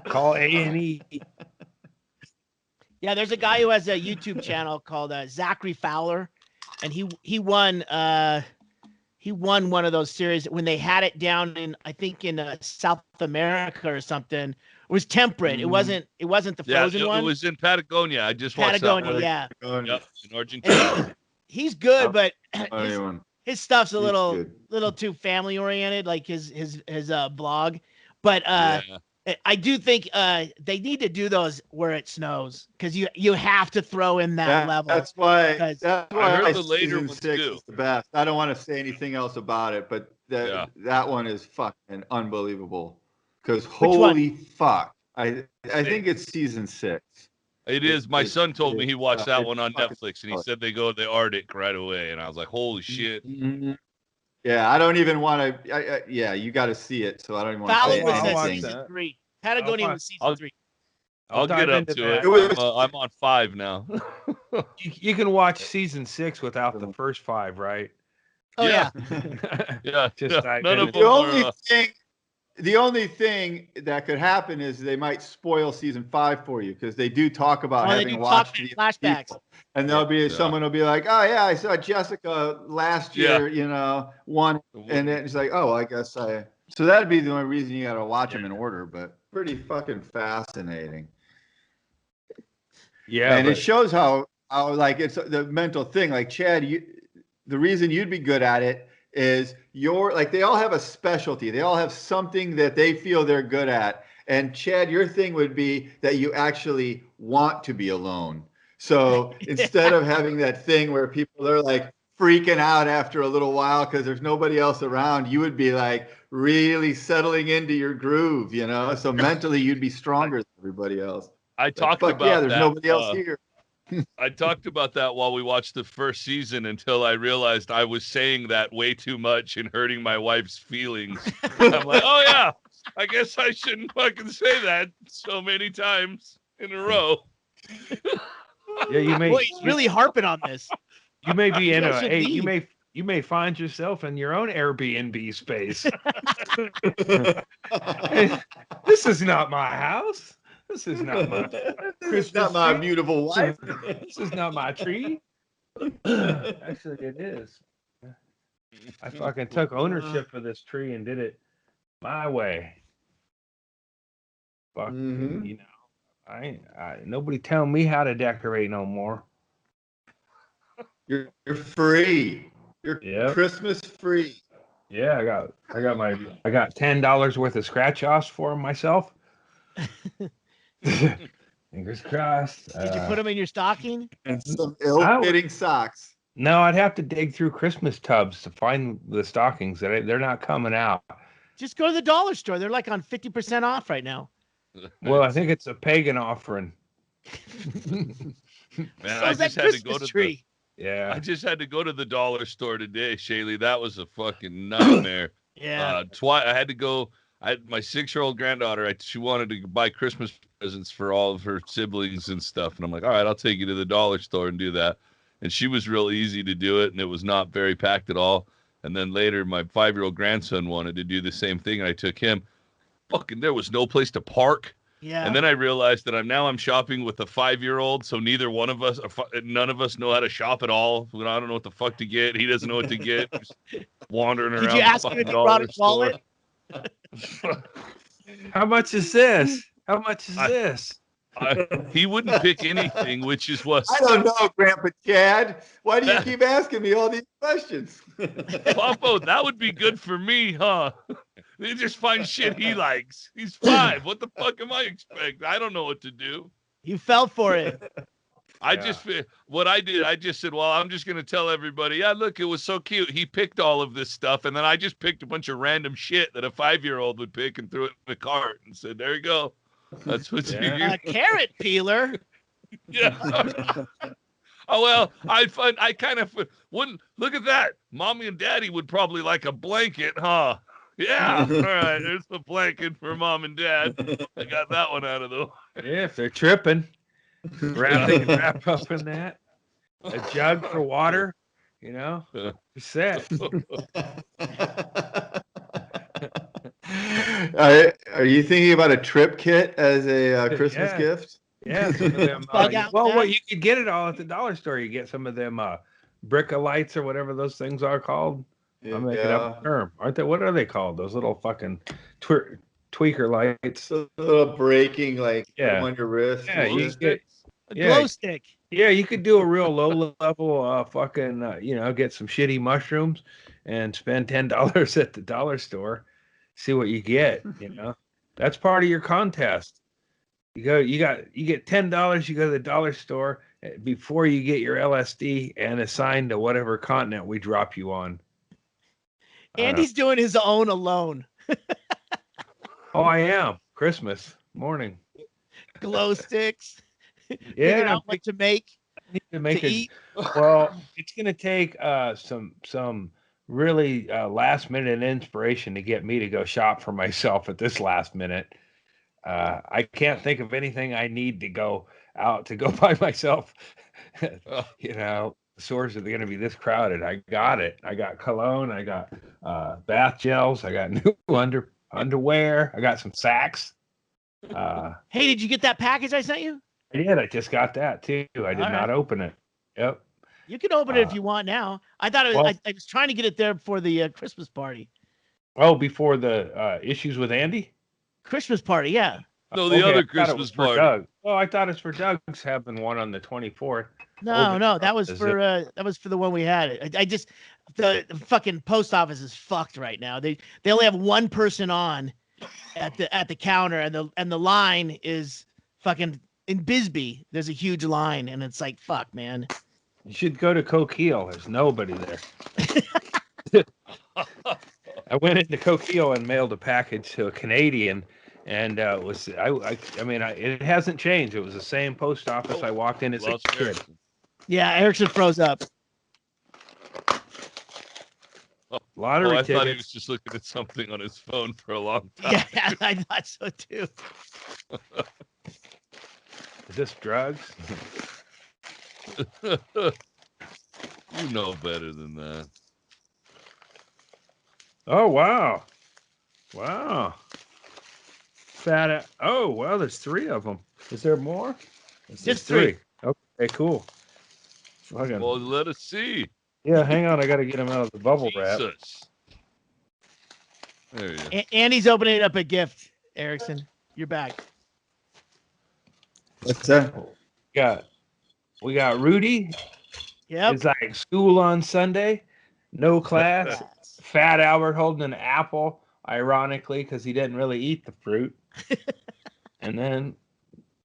Call A&E. Yeah, there's a guy who has a YouTube channel called Zachary Fowler, and he won one of those series when they had it down in, I think, in South America or something. It was temperate. It wasn't the frozen one. It was in Patagonia. I just watched Patagonia, that one. Yeah. Yep, in Argentina. He's good, but his stuff's a little too family oriented, like his blog. But I do think they need to do those where it snows, because you have to throw in that level. That's why I heard the later ones season 6 too. is the best. I don't want to say anything else about it, but that one is fucking unbelievable. Because holy fuck, I think it's season 6. It is. My son told me he watched that one on Netflix, and he said they go to the Arctic right away, and I was like, holy shit. Yeah, I don't even want to. Yeah, you got to see it, so I don't even want to say anything. Season 3. Patagonia was season 3. I'll get up to it. I'm on 5 now. You can watch season 6 without the first 5, right? Oh yeah. Just none of them. The only thing that could happen is they might spoil season 5 for you, because they do talk about having watched the flashbacks. People. And there'll be someone will be like, oh yeah, I saw Jessica last year, one, and then it's like, oh, I guess so that'd be the only reason you got to watch them in order, but pretty fucking fascinating. Yeah, and it shows how like it's the mental thing. Like Chad, the reason you'd be good at it is they all have a specialty. They all have something that they feel they're good at. And Chad, your thing would be that you actually want to be alone. So instead of having that thing where people are like freaking out after a little while because there's nobody else around, you would be like really settling into your groove, So mentally you'd be stronger than everybody else. I talked about that. There's nobody else here. I talked about that while we watched the first season until I realized I was saying that way too much and hurting my wife's feelings. I'm like, oh yeah, I guess I shouldn't fucking say that so many times in a row. Yeah, you may. Boy, he's really harping on this. You may be in you may find yourself in your own Airbnb space. This is not my house. This is not my my beautiful wife. This is not my tree. Actually, it is. I fucking took ownership of this tree and did it my way. Fuck, I nobody telling me how to decorate no more. You're free. You're Christmas free. Yeah, I got $10 worth of scratch offs for myself. Fingers crossed. Did you put them in your stocking? And some ill-fitting socks. No, I'd have to dig through Christmas tubs to find the stockings. They're not coming out. Just go to the dollar store. They're like on 50% off right now. Well, I think it's a pagan offering. Man, So I is that just had to go Christmas to tree. Yeah. I just had to go to the dollar store today, Shaylee. That was a fucking nightmare. Yeah. I had to go. My 6-year-old granddaughter, she wanted to buy Christmas presents for all of her siblings and stuff. And I'm like, all right, I'll take you to the dollar store and do that. And she was real easy to do it, and it was not very packed at all. And then later, my 5-year-old grandson wanted to do the same thing, and I took him. Fucking, there was no place to park. Yeah. And then I realized that I'm shopping with a 5-year-old, so none of us know how to shop at all. I don't know what the fuck to get. He doesn't know what to get. Just wandering around. Did you ask him if he brought a wallet? How much is this? How much is this? He wouldn't pick anything, which is what I don't know, Grandpa Chad. Why do you keep asking me all these questions? Papa, that would be good for me, huh? They just find shit he likes. He's 5. What the fuck am I expect? I don't know what to do. You fell for it. What I did, I just said, well, I'm just going to tell everybody, yeah, look, it was so cute. He picked all of this stuff, and then I just picked a bunch of random shit that a 5-year-old would pick and threw it in the cart and said, there you go. That's what you A carrot peeler. Yeah. Oh, well, I kind of wouldn't look at that. Mommy and Daddy would probably like a blanket, huh? Yeah. All right. There's the blanket for Mom and Dad. I got that one out of the way. Yeah, if they're tripping, wrap up in that. A jug for water, you're set. Are you thinking about a trip kit as a Christmas gift? Yeah, some of them. Well, you could get it all at the dollar store. You get some of them brick-a-lights or whatever those things are called. I'm making up a term. Aren't they? What are they called? Those little fucking tweaker lights. A little breaking, on your wrist. Yeah, you get a glow stick. Yeah, you could do a real low level fucking get some shitty mushrooms and spend $10 at the dollar store. See what you get. That's part of your contest. You get $10. You go to the dollar store before you get your LSD and assigned to whatever continent we drop you on. Andy's doing his own alone. Oh, I am. Christmas morning. Glow sticks. Yeah. Figuring out what to make. Eat. Well, it's going to take some really last minute inspiration to get me to go shop for myself at this last minute. I can't think of anything I need to go out to go by myself. Stores are going to be this crowded. I got it. I got cologne. I got bath gels. I got new underwear. I got some sacks. Hey, did you get that package I sent you? I did. I just got that too. I did not open it. Yep. You can open it if you want now. I thought I was trying to get it there before the Christmas party. Oh, before the issues with Andy? Christmas party, yeah. No, the other Christmas party. Doug. Oh, I thought it's for Doug's having one on the 24th. No, that was for the one we had. The fucking post office is fucked right now. They only have one person on at the counter, and the line is fucking in Bisbee. There's a huge line, and it's like, fuck, man. You should go to Coquille. There's nobody there. I went into Coquille and mailed a package to a Canadian, and it hasn't changed. It was the same post office I walked in as a kid. Yeah, Erickson froze up. Lottery I tickets. thought he was just looking at something on his phone for a long time. Yeah, I thought so too. Is this drugs? You know better than that. Oh, wow. Oh, well, there's 3 of them. Is there more? Just 3. Okay, cool. Fucking... Well, let us see. Yeah, hang on. I got to get them out of the bubble wrap. There you go. Andy's opening up a gift, Erickson. You're back. What's that? We got Rudy. Yep. It's like school on Sunday, no class. Fat Albert holding an apple, ironically, because he didn't really eat the fruit. And then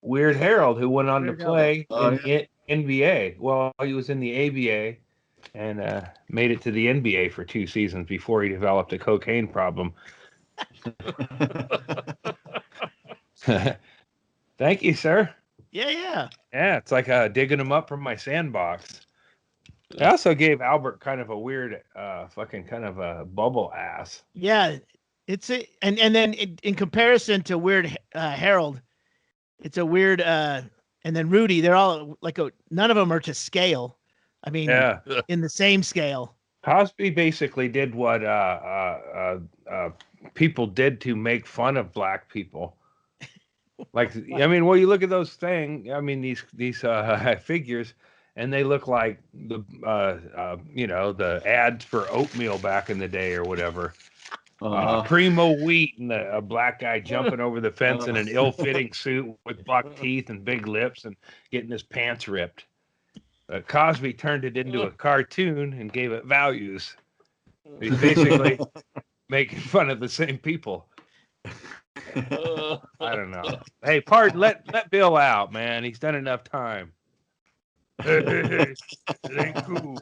Weird Harold, who went on to Weird Harold. play Oh, in the NBA. Well, he was in the ABA and made it to the NBA for 2 seasons before he developed a cocaine problem. Thank you, sir. Yeah. Yeah, it's like digging him up from my sandbox. I also gave Albert kind of a weird, fucking kind of a bubble ass. Yeah. And then in comparison to Weird Harold, it's a weird, and then Rudy, they're all like none of them are to scale. I mean, Yeah. in the same scale. Cosby basically did what people did to make fun of black people. Like, I mean, well, you look at those things. I mean, these figures, and they look like the the ads for oatmeal back in the day or whatever. Primo wheat and a black guy jumping over the fence in an ill-fitting suit with buck teeth and big lips and getting his pants ripped. Cosby turned it into a cartoon and gave it values. He's basically making fun of the same people. I don't know. Hey, let Bill out, man. He's done enough time. It ain't cool.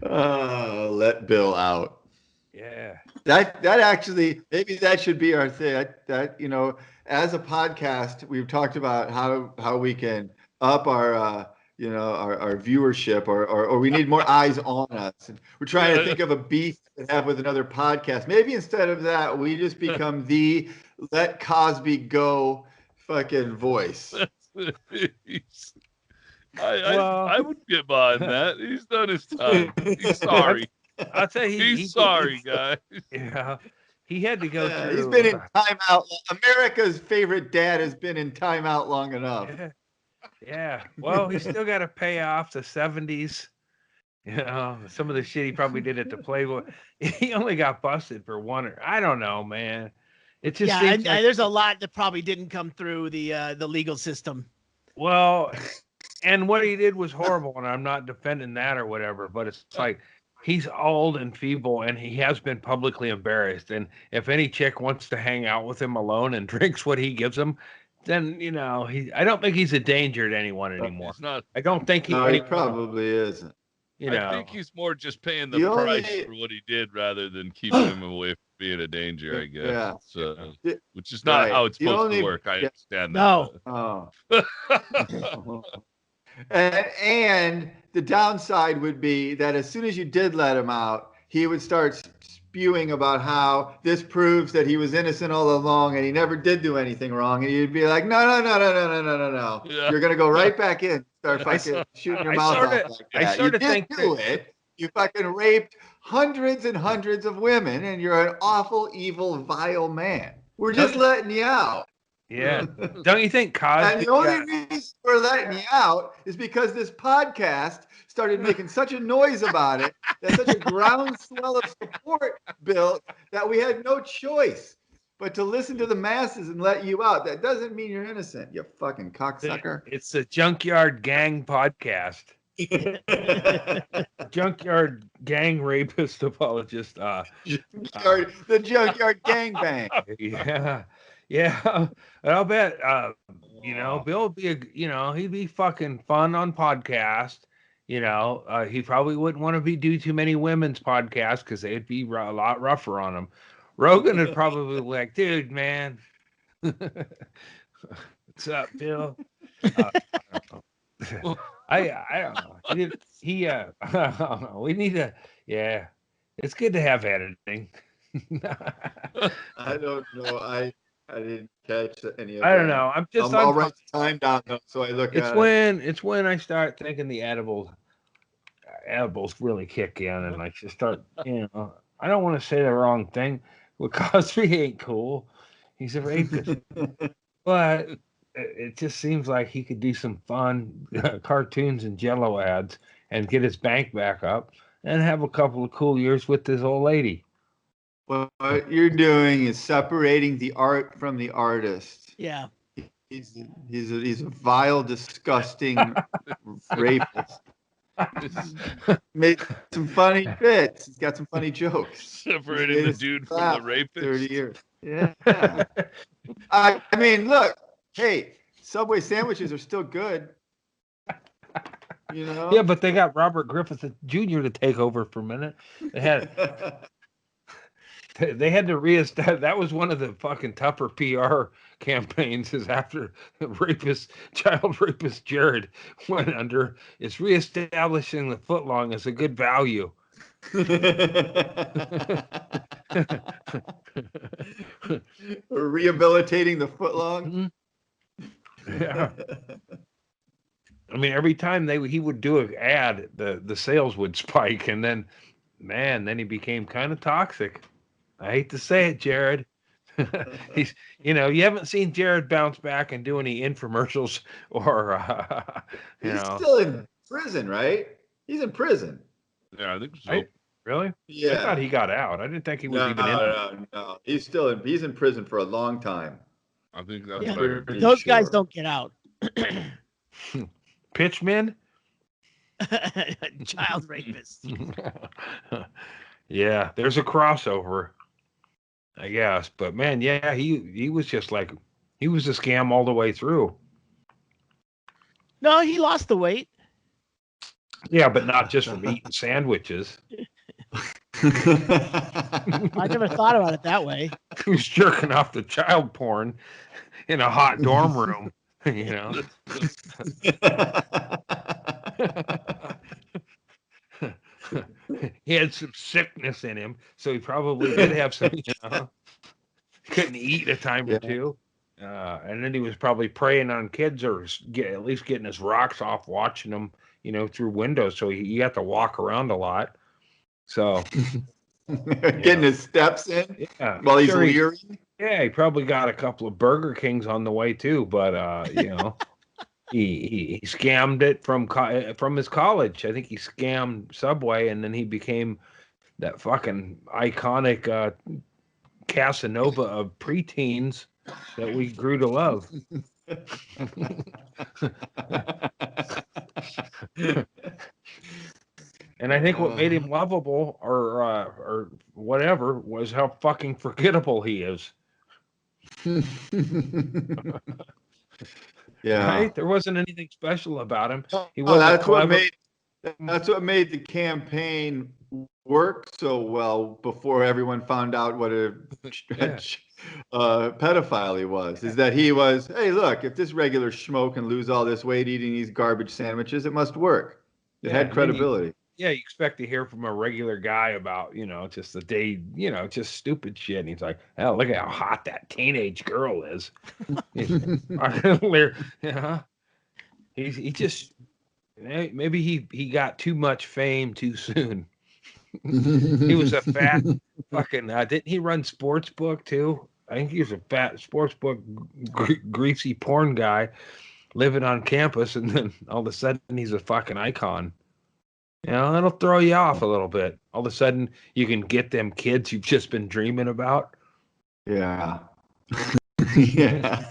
Let Bill out. Yeah. That actually, maybe that should be our thing. That as a podcast, we've talked about how we can up our viewership or we need more eyes on us. And we're trying to think of a beef to have with another podcast. Maybe instead of that, we just become the let Cosby go fucking voice. I would get behind that. He's done his time. He's sorry. I'll tell you, he's sorry, guys. Yeah. He had to go through. He's been in timeout. America's favorite dad has been in timeout long enough. Yeah. Well, he's still got to pay off the 70s. Some of the shit he probably did at the Playboy. He only got busted for one. I don't know, man. It just seems like, there's a lot that probably didn't come through the legal system. Well, and what he did was horrible, and I'm not defending that or whatever, but it's like he's old and feeble, and he has been publicly embarrassed. And if any chick wants to hang out with him alone and drinks what he gives them, then I don't think he's a danger to anyone anymore. I don't think he probably isn't. I think he's more just paying the price for what he did rather than keeping him away from being a danger, I guess. Yeah. Which is not how it's supposed to work. I understand that. No. And the downside would be that as soon as you did let him out, he would start spewing about how this proves that he was innocent all along and he never did do anything wrong. And you'd be like, no. Yeah. You're going to go right back in, start fucking shooting your mouth off like that. I sort of think it. You fucking raped hundreds and hundreds of women and you're an awful, evil, vile man. We're just letting you out. Yeah. Don't you think Cosby? And the only reason we're letting you out is because this podcast started making such a noise about it, that such a groundswell of support built that we had no choice but to listen to the masses and let you out. That doesn't mean you're innocent, you fucking cocksucker. It's the Junkyard Gang podcast. Junkyard Gang rapist apologist. The Junkyard Gang Bang. Yeah, I'll bet. Bill would be he'd be fucking fun on podcast. He probably wouldn't want to do too many women's podcasts because they'd be a lot rougher on him. Rogan would probably be like, dude, man, what's up, Bill? I don't know. We need to. Yeah, it's good to have editing. I don't know. I didn't catch any of that. I don't know. I'll write the time down though, so I look at it. It's when I start thinking the edibles really kick in, and I just start. I don't want to say the wrong thing. Well, Cosby ain't cool. He's a rapist, but it just seems like he could do some fun cartoons and Jello ads and get his bank back up and have a couple of cool years with this old lady. What you're doing is separating the art from the artist. Yeah. He's a vile, disgusting rapist. Made some funny bits. He's got some funny jokes. Separating the dude from the rapist. 30 years. Yeah. I mean, look. Hey, Subway sandwiches are still good. You know. Yeah, but they got Robert Griffith Jr. to take over for a minute. They had to reestablish. That was one of the fucking tougher PR campaigns. Is after child rapist Jared went under. It's reestablishing the footlong as a good value. Rehabilitating the footlong. Yeah. I mean, every time he would do an ad, the sales would spike, and then he became kind of toxic. I hate to say it, Jared. He's, you haven't seen Jared bounce back and do any infomercials or, He's still in prison, right? He's in prison. Yeah, I think so. Really? Yeah. I thought he got out. I didn't think he was even in. No. He's in prison for a long time. I think that's Yeah. what I heard. Those guys don't get out. Pitchmen? Child rapists. Yeah, there's a crossover, I guess. But man, yeah, he was just like, he was a scam all the way through. No, he lost the weight. Yeah, but not just from eating sandwiches. I never thought about it that way. He was jerking off the child porn in a hot dorm room, He had some sickness in him, so he probably did have some, couldn't eat a time or two. And then he was probably preying on kids or at least getting his rocks off watching them, through windows. So he had to walk around a lot. So getting his steps in while he's leering. Yeah, he probably got a couple of Burger Kings on the way too, but he scammed it from his college. I think he scammed Subway, and then he became that fucking iconic Casanova of preteens that we grew to love. And I think what made him lovable or whatever was how fucking forgettable he is. Yeah, right? There wasn't anything special about him. He wasn't that's what made the campaign work so well before everyone found out what a pedophile he was. Is that he was, hey, look, if this regular schmo can lose all this weight eating these garbage sandwiches, it must work. It had credibility. You expect to hear from a regular guy about, just the day, just stupid shit. And he's like, oh, look at how hot that teenage girl is. He just, maybe he got too much fame too soon. He was a fat fucking, didn't he run Sportsbook too? I think he was a fat Sportsbook, greasy porn guy living on campus. And then all of a sudden he's a fucking icon. That'll throw you off a little bit. All of a sudden, you can get them kids you've just been dreaming about. Yeah. Yeah.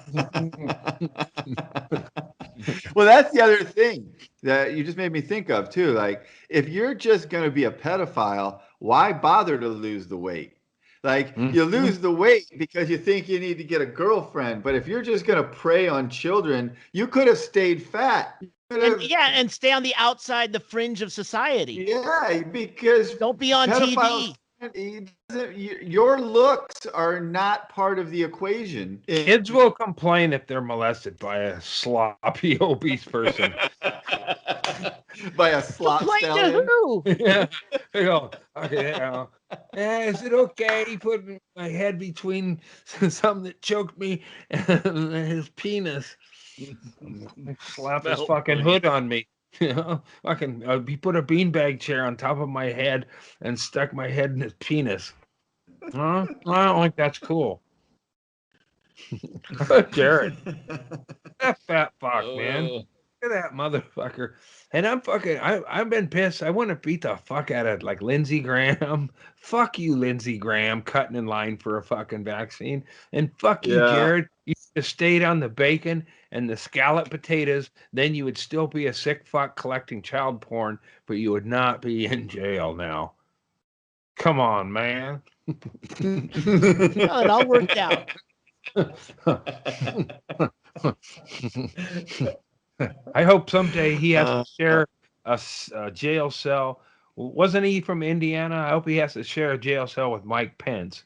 Well, that's the other thing that you just made me think of, too. Like, if you're just going to be a pedophile, why bother to lose the weight? Like, you lose the weight because you think you need to get a girlfriend. But if you're just going to prey on children, you could have stayed fat. And stay on the outside, the fringe of society. Yeah, because don't be on TV. Your looks are not part of the equation. Kids will complain if they're molested by a sloppy, obese person. By a slop stallion. To who? Yeah. They go, okay, is it okay? He put my head between something that choked me and his penis. Slap his fucking hood on me. He put a beanbag chair on top of my head and stuck my head in his penis. I don't think that's cool. Jared, that fat fuck, man. Look at that motherfucker. And I've been pissed. I want to beat the fuck out of like Lindsey Graham. Fuck you, Lindsey Graham, cutting in line for a fucking vaccine. And fuck you, Jared. You just stayed on the bacon and the scallop potatoes, then you would still be a sick fuck collecting child porn, but you would not be in jail now. Come on, man. Well, it all worked out. I hope someday he has to share a jail cell. Wasn't he from Indiana? I hope he has to share a jail cell with Mike Pence.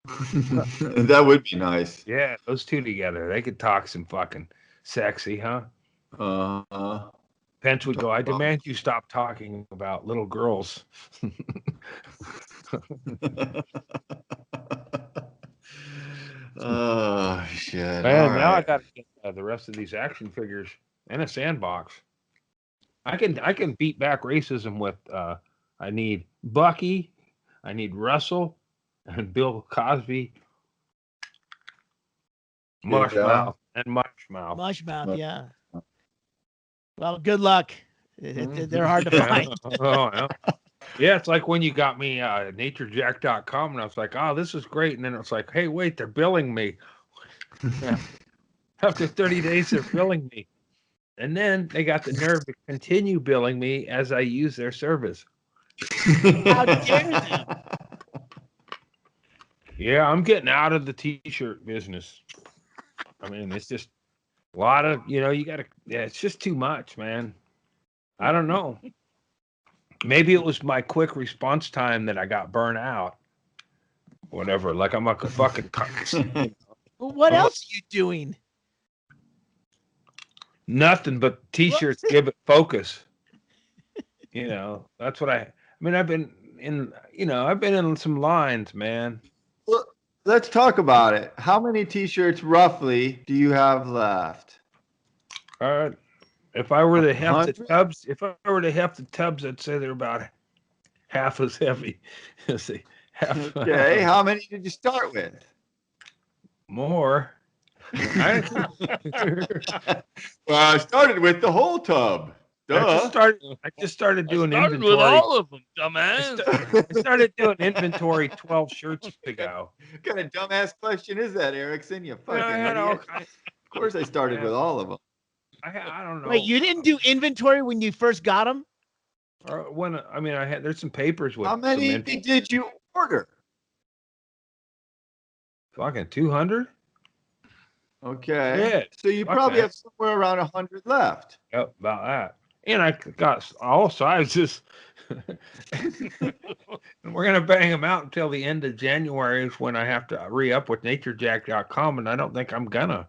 That would be nice. Yeah, those two together. They could talk some fucking sexy, huh? Pence would go, I demand you stop talking about little girls. Oh, shit. Man, now I got to get the rest of these action figures and a sandbox. I can beat back racism with I need Bucky, I need Russell, and Bill Cosby. Mushmouth and Mushmouth. Mushmouth, yeah. Well, good luck. They're hard to find. Oh, yeah. Yeah, it's like when you got me naturejack.com and I was like, oh, this is great. And then it's like, hey, wait, they're billing me. After 30 days, they're billing me. And then they got the nerve to continue billing me as I use their service. How dare they? Yeah, I'm getting out of the t-shirt business. I mean, it's just a lot of, you got to, it's just too much, man. I don't know. Maybe it was my quick response time that I got burnt out. Whatever. Like I'm a fucking. Well, what else are you doing? Nothing but t-shirts give it focus. That's what I mean, I've been in some lines, man. Well, let's talk about it. How many t-shirts roughly do you have left? If I were to have the tubs, I'd say they're about half as heavy. Let's see. Okay, how many did you start with? More. Well, I started with the whole tub. Duh. I just started doing started inventory. with all of them, dumbass. I started doing inventory 12 shirts ago. What kind of dumbass question is that, Erickson? You fucking idiot. Of course I started with all of them. I don't know. Wait, you didn't do inventory when you first got them? There's some papers with. How many did you order? Fucking 200. Okay. Yeah, so you probably have somewhere around 100 left. Yep, about that. And I got all sizes. And we're gonna bang them out until the end of January is when I have to re-up with naturejack.com, and I don't think I'm gonna.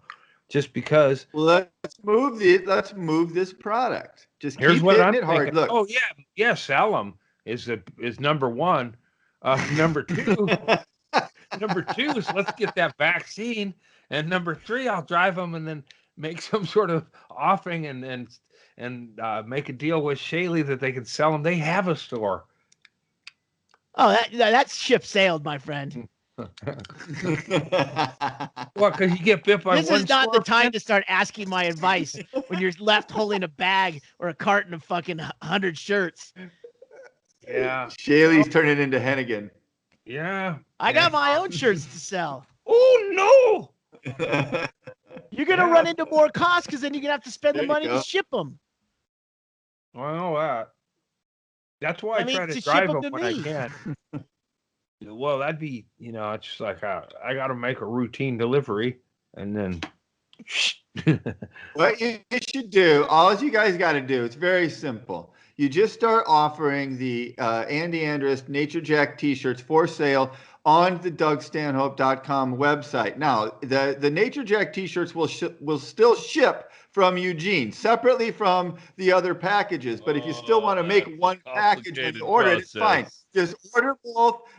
Just because. Well, let's move this product. Just here's keep what hitting I'm it hard. thinking. Look. Oh yeah, sell them is number one. Number two, is let's get that vaccine, and number three, I'll drive them and then make some sort of offering and make a deal with Shaley that they can sell them. They have a store. Oh, that ship sailed, my friend. What? Because you get bit by this one is not the scorpion? time to start asking my advice when you're left holding a bag or a carton of fucking 100 shirts. Yeah. Shaley's turning into Hennigan. Yeah. I got my own shirts to sell. Oh no! You're gonna run into more costs because then you're gonna have to spend the money go. to ship them. I know that. That's why I try to ship drive them them to when I me. can. Well, that'd be, it's just like I got to make a routine delivery, and then. What you should do, all you guys got to do, it's very simple. You just start offering the Andy Andrus Nature Jack t-shirts for sale on the DougStanhope.com website. Now, the Nature Jack t-shirts will still ship from Eugene, separately from the other packages. But if you still want to make one package and order it, it's fine. Just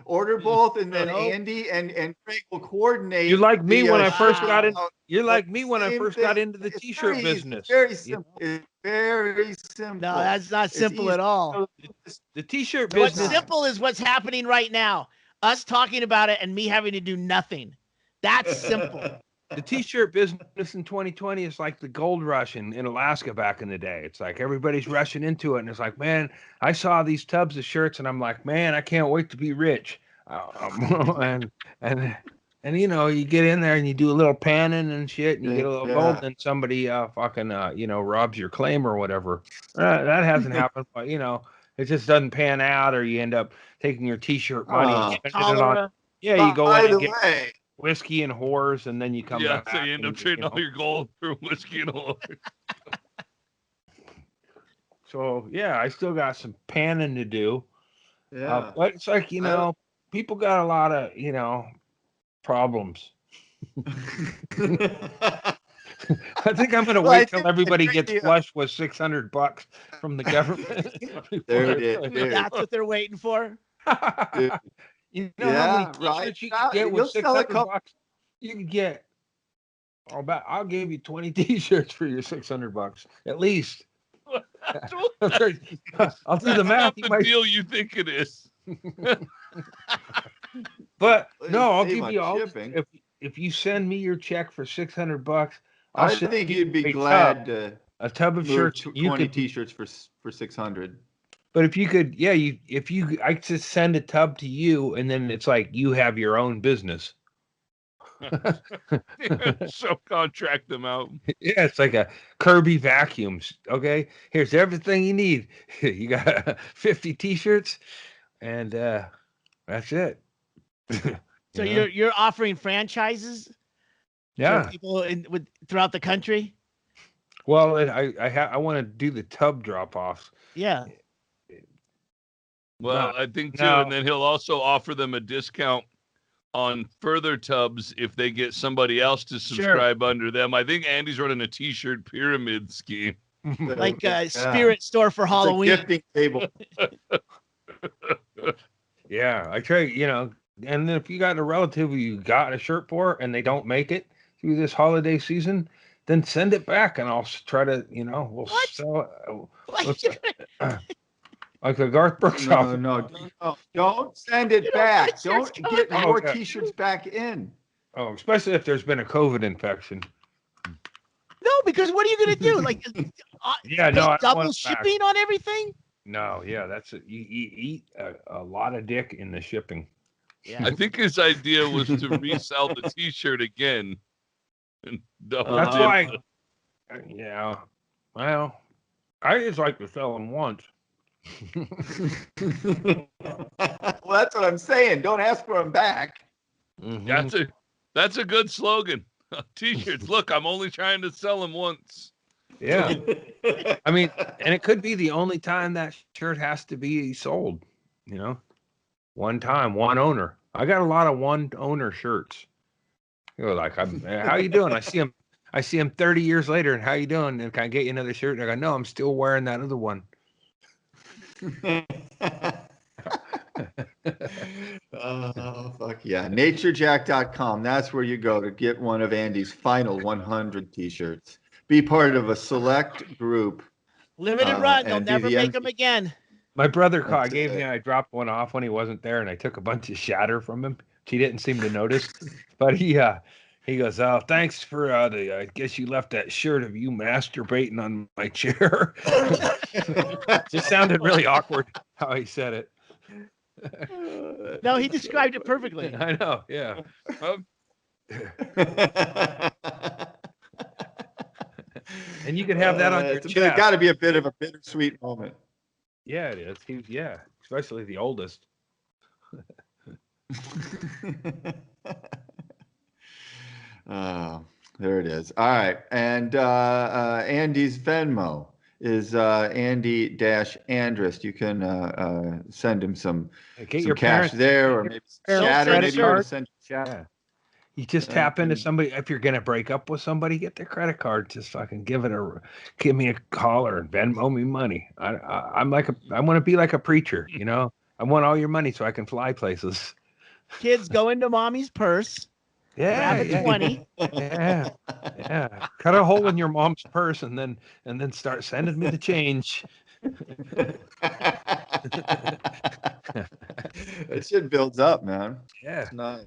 order both, and then Andy and Craig will coordinate. You like me when I first got in. out. You're like me when I first got into the It's t-shirt very business. Easy, very simple. It's very simple. No, that's not simple at all. The t-shirt What's business. simple is what's happening right now. Us talking about it and me having to do nothing. That's simple. The t-shirt business in 2020 is like the gold rush in Alaska back in the day. It's like everybody's rushing into it, and it's like, man, I saw these tubs of shirts, and I'm like, man, I can't wait to be rich. And And you get in there and you do a little panning and shit, and you get a little gold, and somebody fucking robs your claim or whatever. That hasn't happened, but it just doesn't pan out, or you end up taking your T-shirt money and spending it on. Yeah, you go in and get whiskey and whores, and then you come back. Yeah, so you end up trading all your gold for whiskey and whores. So yeah, I still got some panning to do. Yeah. But it's like people got a lot of problems. I think I'm gonna wait till everybody gets flush with $600 from the government. There it is. That's what they're waiting for. How many t-shirts you can get with $600? You can get. I'll give you 20 t-shirts for your $600 at least. I'll do the math. That's not the deal you think it is. But no, I'll give you all. If you send me your check for $600, I think you'd be glad to a tub of shirts. 20 t-shirts for 600. But if you could, I just send a tub to you, and then it's like you have your own business. Subcontract them out. Yeah, it's like a Kirby vacuums. Okay, here's everything you need. You got 50 t-shirts, and that's it. So you're offering franchises? Yeah, for people throughout the country. Well, I want to do the tub drop offs. Yeah. Well, I think too, and then he'll also offer them a discount on further tubs if they get somebody else to subscribe under them. I think Andy's running a t-shirt pyramid scheme. Like a spirit store for Halloween. It's a gifting table. Yeah, I try, and then if you got a relative who you got a shirt for and they don't make it through this holiday season, then send it back and I'll try to, we'll sell it. Like a Garth Brooks album. No, don't send it back. Don't get more t-shirts back in. Oh, especially if there's been a COVID infection. No, because what are you going to do? Like, double shipping on everything? No, yeah, you eat a lot of dick in the shipping. Yeah. I think his idea was to resell the t-shirt again. And double That's why. Yeah. Well, I just like to sell them once. Well, that's what I'm saying. Don't ask for them back. Mm-hmm. That's a good slogan. T-shirts. Look, I'm only trying to sell them once. Yeah. I mean, and it could be the only time that shirt has to be sold. One time, one owner. I got a lot of one owner shirts. Like, how you doing? I see him 30 years later, and how you doing? And can I get you another shirt? And I go, no, I'm still wearing that other one. Oh, fuck yeah. Naturejack.com. That's where you go to get one of Andy's final 100 t-shirts. Be part of a select group. Limited run. They'll never make them again. My brother I dropped one off when he wasn't there, and I took a bunch of shatter from him. He didn't seem to notice. But he goes, oh, thanks for I guess you left that shirt of you masturbating on my chair. Just sounded really awkward how he said it. No, he described it perfectly. I know, yeah. And you can have that on your chest. It's got to be a bit of a bittersweet moment. Yeah, it is. Especially the oldest. There it is. All right. And Andy's Venmo is Andy-Andrist. You can send him some cash there, or maybe chatter. Maybe you want to send chatter. Yeah. You just tap into somebody. If you're gonna break up with somebody, get their credit card. Just fucking give me a call or Venmo me money. I want to be like a preacher. I want all your money so I can fly places. Kids, go into mommy's purse. Yeah, grab a 20. Yeah. Cut a hole in your mom's purse and then start sending me the change. That shit builds up, man. Yeah. It's nice.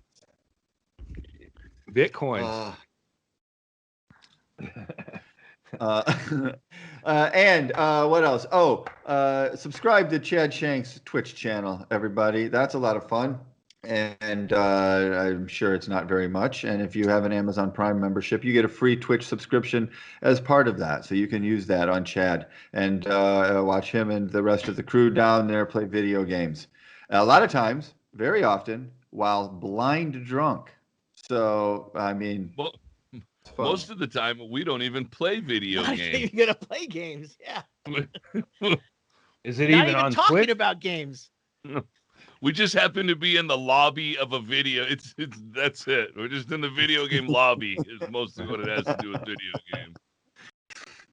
Bitcoin. And what else? Subscribe to Chad Shank's Twitch channel, everybody. That's a lot of fun. And I'm sure it's not very much. And if you have an Amazon Prime membership, you get a free Twitch subscription as part of that. So you can use that on Chad and watch him and the rest of the crew down there play video games. A lot of times, very often, while blind drunk. So, I mean, Well, most of the time, we don't even play video Not games. even gonna play games. Yeah. Is it Not even on talking Twitch? about games. We just happen to be in the lobby of a video. It's that's it. We're just in the video game lobby. Is mostly what it has to do with video games.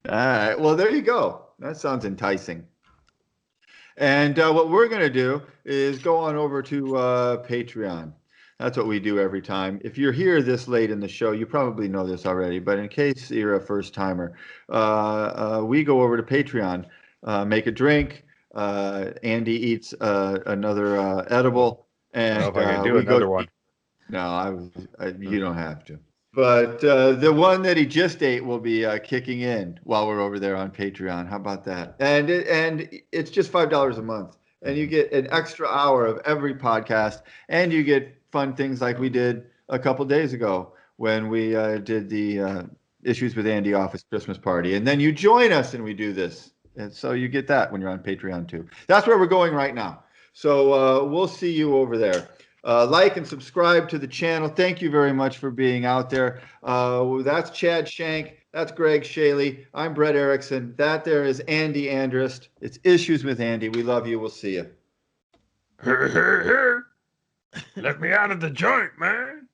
All right. Well, there you go. That sounds enticing. And what we're going to do is go on over to Patreon. That's what we do every time. If you're here this late in the show, you probably know this already, but in case you're a first timer, we go over to Patreon, make a drink. Andy eats another edible, and I don't know if I can do another one. No, you don't have to. But the one that he just ate will be kicking in while we're over there on Patreon. How about that? And it's just $5 a month, and you get an extra hour of every podcast, and you get fun things like we did a couple days ago when we did the Issues with Andy Office Christmas party, and then you join us and we do this. And so you get that when you're on Patreon too. That's where we're going right now. So we'll see you over there. Like and subscribe to the channel. Thank you very much for being out there. That's Chad Shank. That's Greg Shaley. I'm Brett Erickson. That there is Andy Andrist. It's Issues with Andy. We love you. We'll see you. Let me out of the joint, man.